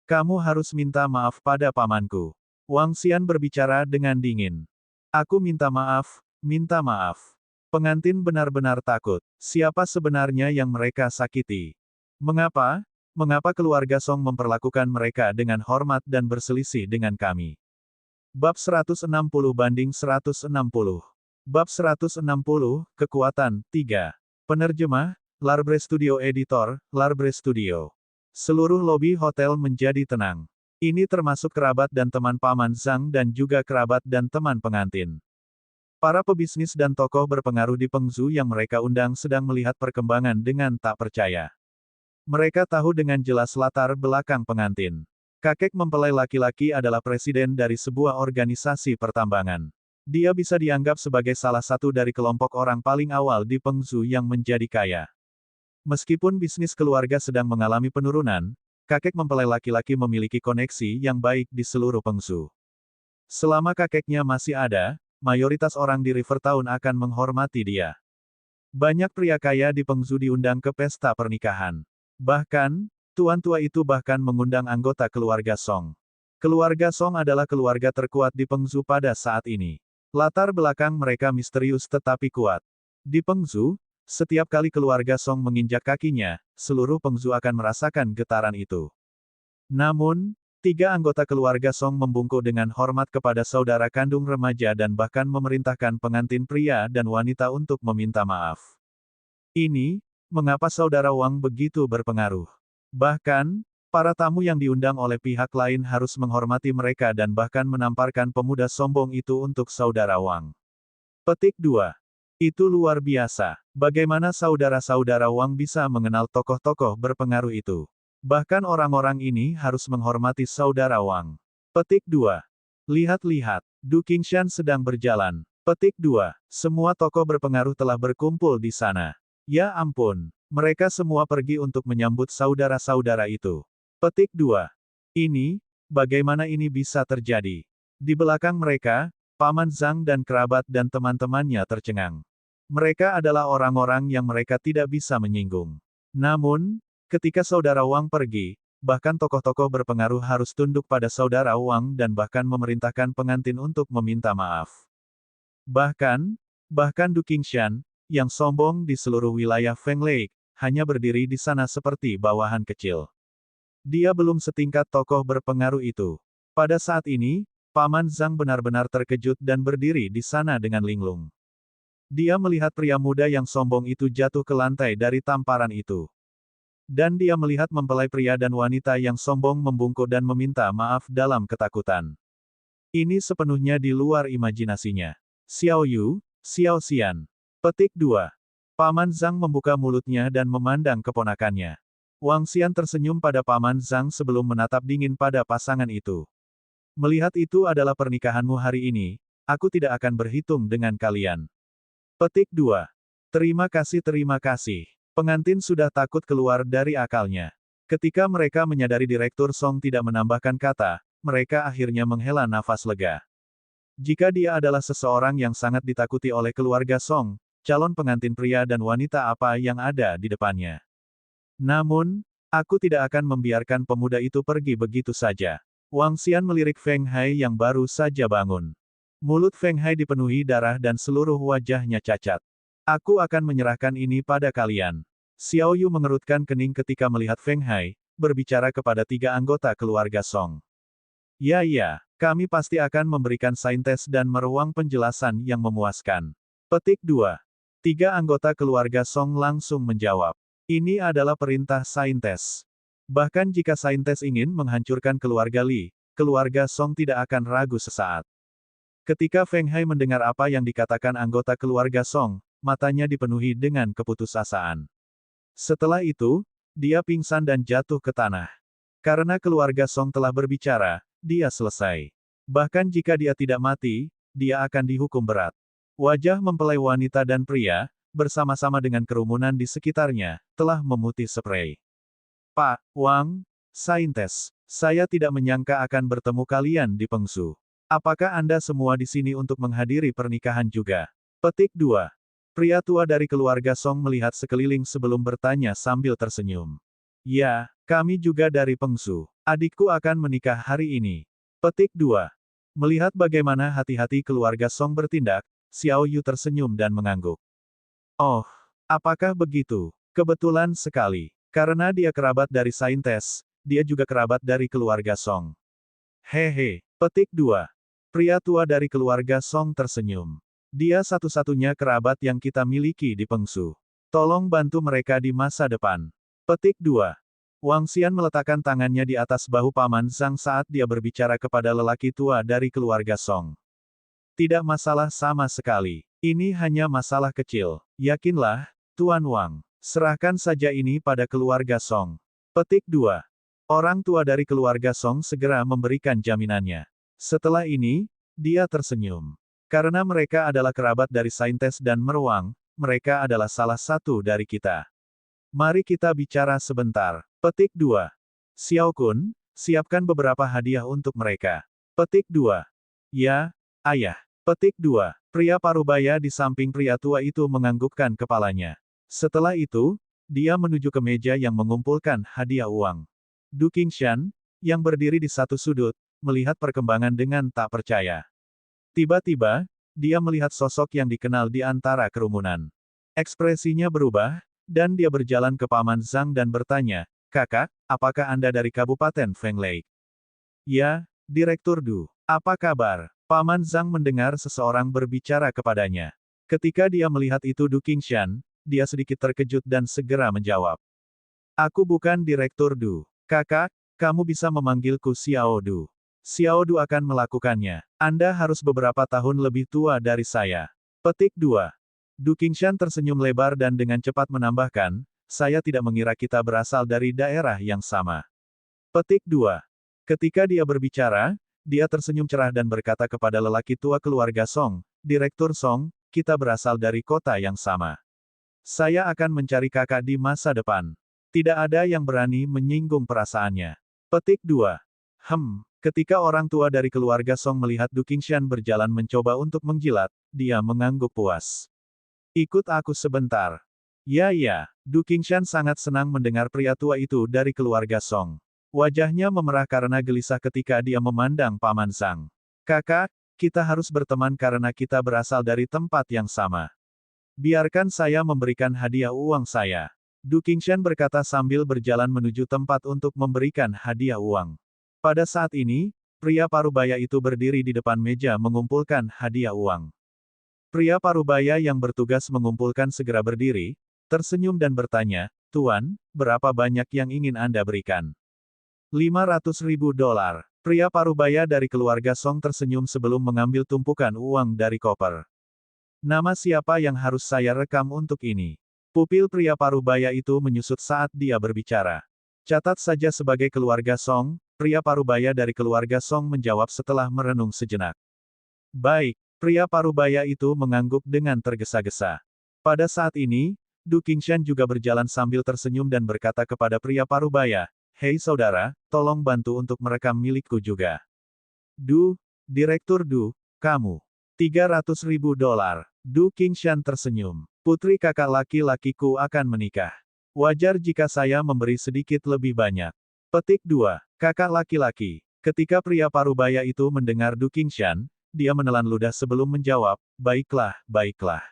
Kamu harus minta maaf pada pamanku. Wang Xian berbicara dengan dingin. Aku minta maaf, minta maaf. Pengantin benar-benar takut. Siapa sebenarnya yang mereka sakiti? Mengapa? Mengapa keluarga Song memperlakukan mereka dengan hormat dan berselisih dengan kami? Bab 160 banding 160. Bab 160, Kekuatan, 3. Penerjemah, Larbre Studio Editor, Larbre Studio. Seluruh lobi hotel menjadi tenang. Ini termasuk kerabat dan teman Paman Zhang dan juga kerabat dan teman pengantin. Para pebisnis dan tokoh berpengaruh di Pengzu yang mereka undang sedang melihat perkembangan dengan tak percaya. Mereka tahu dengan jelas latar belakang pengantin. Kakek mempelai laki-laki adalah presiden dari sebuah organisasi pertambangan. Dia bisa dianggap sebagai salah satu dari kelompok orang paling awal di Pengzu yang menjadi kaya. Meskipun bisnis keluarga sedang mengalami penurunan, kakek mempelai laki-laki memiliki koneksi yang baik di seluruh Pengzu. Selama kakeknya masih ada, mayoritas orang di River Town akan menghormati dia. Banyak pria kaya di Pengzu diundang ke pesta pernikahan. Bahkan, tuan tua itu bahkan mengundang anggota keluarga Song. Keluarga Song adalah keluarga terkuat di Pengzu pada saat ini. Latar belakang mereka misterius tetapi kuat. Di Pengzu, Setiap kali keluarga Song menginjak kakinya, seluruh Pengzu akan merasakan getaran itu. Namun, 3 anggota keluarga Song membungkuk dengan hormat kepada saudara kandung remaja dan bahkan memerintahkan pengantin pria dan wanita untuk meminta maaf. Ini, mengapa saudara Wang begitu berpengaruh. Bahkan, para tamu yang diundang oleh pihak lain harus menghormati mereka dan bahkan menamparkan pemuda sombong itu untuk saudara Wang. Petik 2. Itu luar biasa. Bagaimana saudara-saudara Wang bisa mengenal tokoh-tokoh berpengaruh itu? Bahkan orang-orang ini harus menghormati saudara Wang. Petik 2. Lihat-lihat, Du Qingshan sedang berjalan. Petik 2. Semua tokoh berpengaruh telah berkumpul di sana. Ya ampun, mereka semua pergi untuk menyambut saudara-saudara itu. Petik 2. Ini, bagaimana ini bisa terjadi? Di belakang mereka, Paman Zhang dan kerabat dan teman-temannya tercengang. Mereka adalah orang-orang yang mereka tidak bisa menyinggung. Namun, ketika saudara Wang pergi, bahkan tokoh-tokoh berpengaruh harus tunduk pada saudara Wang dan bahkan memerintahkan pengantin untuk meminta maaf. Bahkan Du Qingshan, yang sombong di seluruh wilayah Feng Lake, hanya berdiri di sana seperti bawahan kecil. Dia belum setingkat tokoh berpengaruh itu. Pada saat ini, Paman Zhang benar-benar terkejut dan berdiri di sana dengan linglung. Dia melihat pria muda yang sombong itu jatuh ke lantai dari tamparan itu. Dan dia melihat mempelai pria dan wanita yang sombong membungkuk dan meminta maaf dalam ketakutan. Ini sepenuhnya di luar imajinasinya. Xiao Yu, Xiao Xian. Petik 2. Paman Zhang membuka mulutnya dan memandang keponakannya. Wang Xian tersenyum pada Paman Zhang sebelum menatap dingin pada pasangan itu. Melihat itu adalah pernikahanmu hari ini, aku tidak akan berhitung dengan kalian. Petik 2. Terima kasih, terima kasih. Pengantin sudah takut keluar dari akalnya. Ketika mereka menyadari Direktur Song tidak menambahkan kata, mereka akhirnya menghela nafas lega. Jika dia adalah seseorang yang sangat ditakuti oleh keluarga Song, calon pengantin pria dan wanita apa yang ada di depannya. Namun, aku tidak akan membiarkan pemuda itu pergi begitu saja. Wang Xian melirik Feng Hai yang baru saja bangun. Mulut Feng Hai dipenuhi darah dan seluruh wajahnya cacat. Aku akan menyerahkan ini pada kalian. Xiao Yu mengerutkan kening ketika melihat Feng Hai, berbicara kepada 3 anggota keluarga Song. Ya, kami pasti akan memberikan saintes dan meruang penjelasan yang memuaskan. Petik 2. 3 anggota keluarga Song langsung menjawab. Ini adalah perintah saintes. Bahkan jika saintes ingin menghancurkan keluarga Li, keluarga Song tidak akan ragu sesaat. Ketika Feng Hai mendengar apa yang dikatakan anggota keluarga Song, matanya dipenuhi dengan keputusasaan. Setelah itu, dia pingsan dan jatuh ke tanah. Karena keluarga Song telah berbicara, dia selesai. Bahkan jika dia tidak mati, dia akan dihukum berat. Wajah mempelai wanita dan pria, bersama-sama dengan kerumunan di sekitarnya, telah memutih sprei. Pak Wang, saintes, saya tidak menyangka akan bertemu kalian di Pengsu. Apakah Anda semua di sini untuk menghadiri pernikahan juga? Petik 2. Pria tua dari keluarga Song melihat sekeliling sebelum bertanya sambil tersenyum. Ya, kami juga dari Pengsu. Adikku akan menikah hari ini. Petik 2. Melihat bagaimana hati-hati keluarga Song bertindak, Xiao Yu tersenyum dan mengangguk. Oh, apakah begitu? Kebetulan sekali. Karena dia kerabat dari saintes, dia juga kerabat dari keluarga Song. Hehe. Petik 2. Pria tua dari keluarga Song tersenyum. Dia satu-satunya kerabat yang kita miliki di Pengsu. Tolong bantu mereka di masa depan. Petik 2. Wang Xian meletakkan tangannya di atas bahu Paman Zhang saat dia berbicara kepada lelaki tua dari keluarga Song. Tidak masalah sama sekali. Ini hanya masalah kecil. Yakinlah, Tuan Wang. Serahkan saja ini pada keluarga Song. Petik 2. Orang tua dari keluarga Song segera memberikan jaminannya. Setelah ini, dia tersenyum. Karena mereka adalah kerabat dari saintes dan meruang, mereka adalah salah satu dari kita. Mari kita bicara sebentar. Petik 2. Xiao Kun, siapkan beberapa hadiah untuk mereka. Petik 2. Ya, ayah. Petik 2. Pria parubaya di samping pria tua itu menganggukkan kepalanya. Setelah itu, dia menuju ke meja yang mengumpulkan hadiah uang. Du Qingshan, yang berdiri di satu sudut, melihat perkembangan dengan tak percaya. Tiba-tiba, dia melihat sosok yang dikenal di antara kerumunan. Ekspresinya berubah, dan dia berjalan ke Paman Zhang dan bertanya, "Kakak, apakah Anda dari Kabupaten Feng Lake?" "Ya, Direktur Du. Apa kabar?" Paman Zhang mendengar seseorang berbicara kepadanya. Ketika dia melihat itu Du Qingshan, dia sedikit terkejut dan segera menjawab. "Aku bukan Direktur Du. Kakak, kamu bisa memanggilku Xiao Du. Xiao Du akan melakukannya. Anda harus beberapa tahun lebih tua dari saya." Petik 2. Du Qingshan tersenyum lebar dan dengan cepat menambahkan, "Saya tidak mengira kita berasal dari daerah yang sama." Petik 2. Ketika dia berbicara, dia tersenyum cerah dan berkata kepada lelaki tua keluarga Song, "Direktur Song, kita berasal dari kota yang sama. Saya akan mencari kakak di masa depan." Tidak ada yang berani menyinggung perasaannya. Petik 2. Ketika orang tua dari keluarga Song melihat Du Qingshan berjalan mencoba untuk menjilat, dia mengangguk puas. "Ikut aku sebentar." "Ya ya." Du Qingshan sangat senang mendengar pria tua itu dari keluarga Song. Wajahnya memerah karena gelisah ketika dia memandang Paman Zhang. "Kakak, kita harus berteman karena kita berasal dari tempat yang sama. Biarkan saya memberikan hadiah uang saya." Du Qingshan berkata sambil berjalan menuju tempat untuk memberikan hadiah uang. Pada saat ini, pria parubaya itu berdiri di depan meja mengumpulkan hadiah uang. Pria parubaya yang bertugas mengumpulkan segera berdiri, tersenyum dan bertanya, "Tuan, berapa banyak yang ingin Anda berikan?" $500.000. Pria parubaya dari keluarga Song tersenyum sebelum mengambil tumpukan uang dari koper. "Nama siapa yang harus saya rekam untuk ini?" Pupil pria parubaya itu menyusut saat dia berbicara. "Catat saja sebagai keluarga Song." Pria parubaya dari keluarga Song menjawab setelah merenung sejenak. "Baik." Pria parubaya itu mengangguk dengan tergesa-gesa. Pada saat ini, Du Qingshan juga berjalan sambil tersenyum dan berkata kepada pria parubaya, "Hei saudara, tolong bantu untuk merekam milikku juga." Direktur Du, kamu. $300.000. Du Qingshan tersenyum. "Putri kakak laki-lakiku akan menikah. Wajar jika saya memberi sedikit lebih banyak." Petik 2. Kakak laki-laki. Ketika pria parubaya itu mendengar Du Qingshan, dia menelan ludah sebelum menjawab, "Baiklah, baiklah."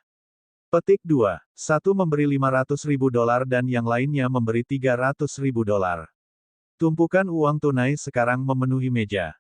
Petik 2. Satu memberi $500.000 dan yang lainnya memberi $300.000. Tumpukan uang tunai sekarang memenuhi meja.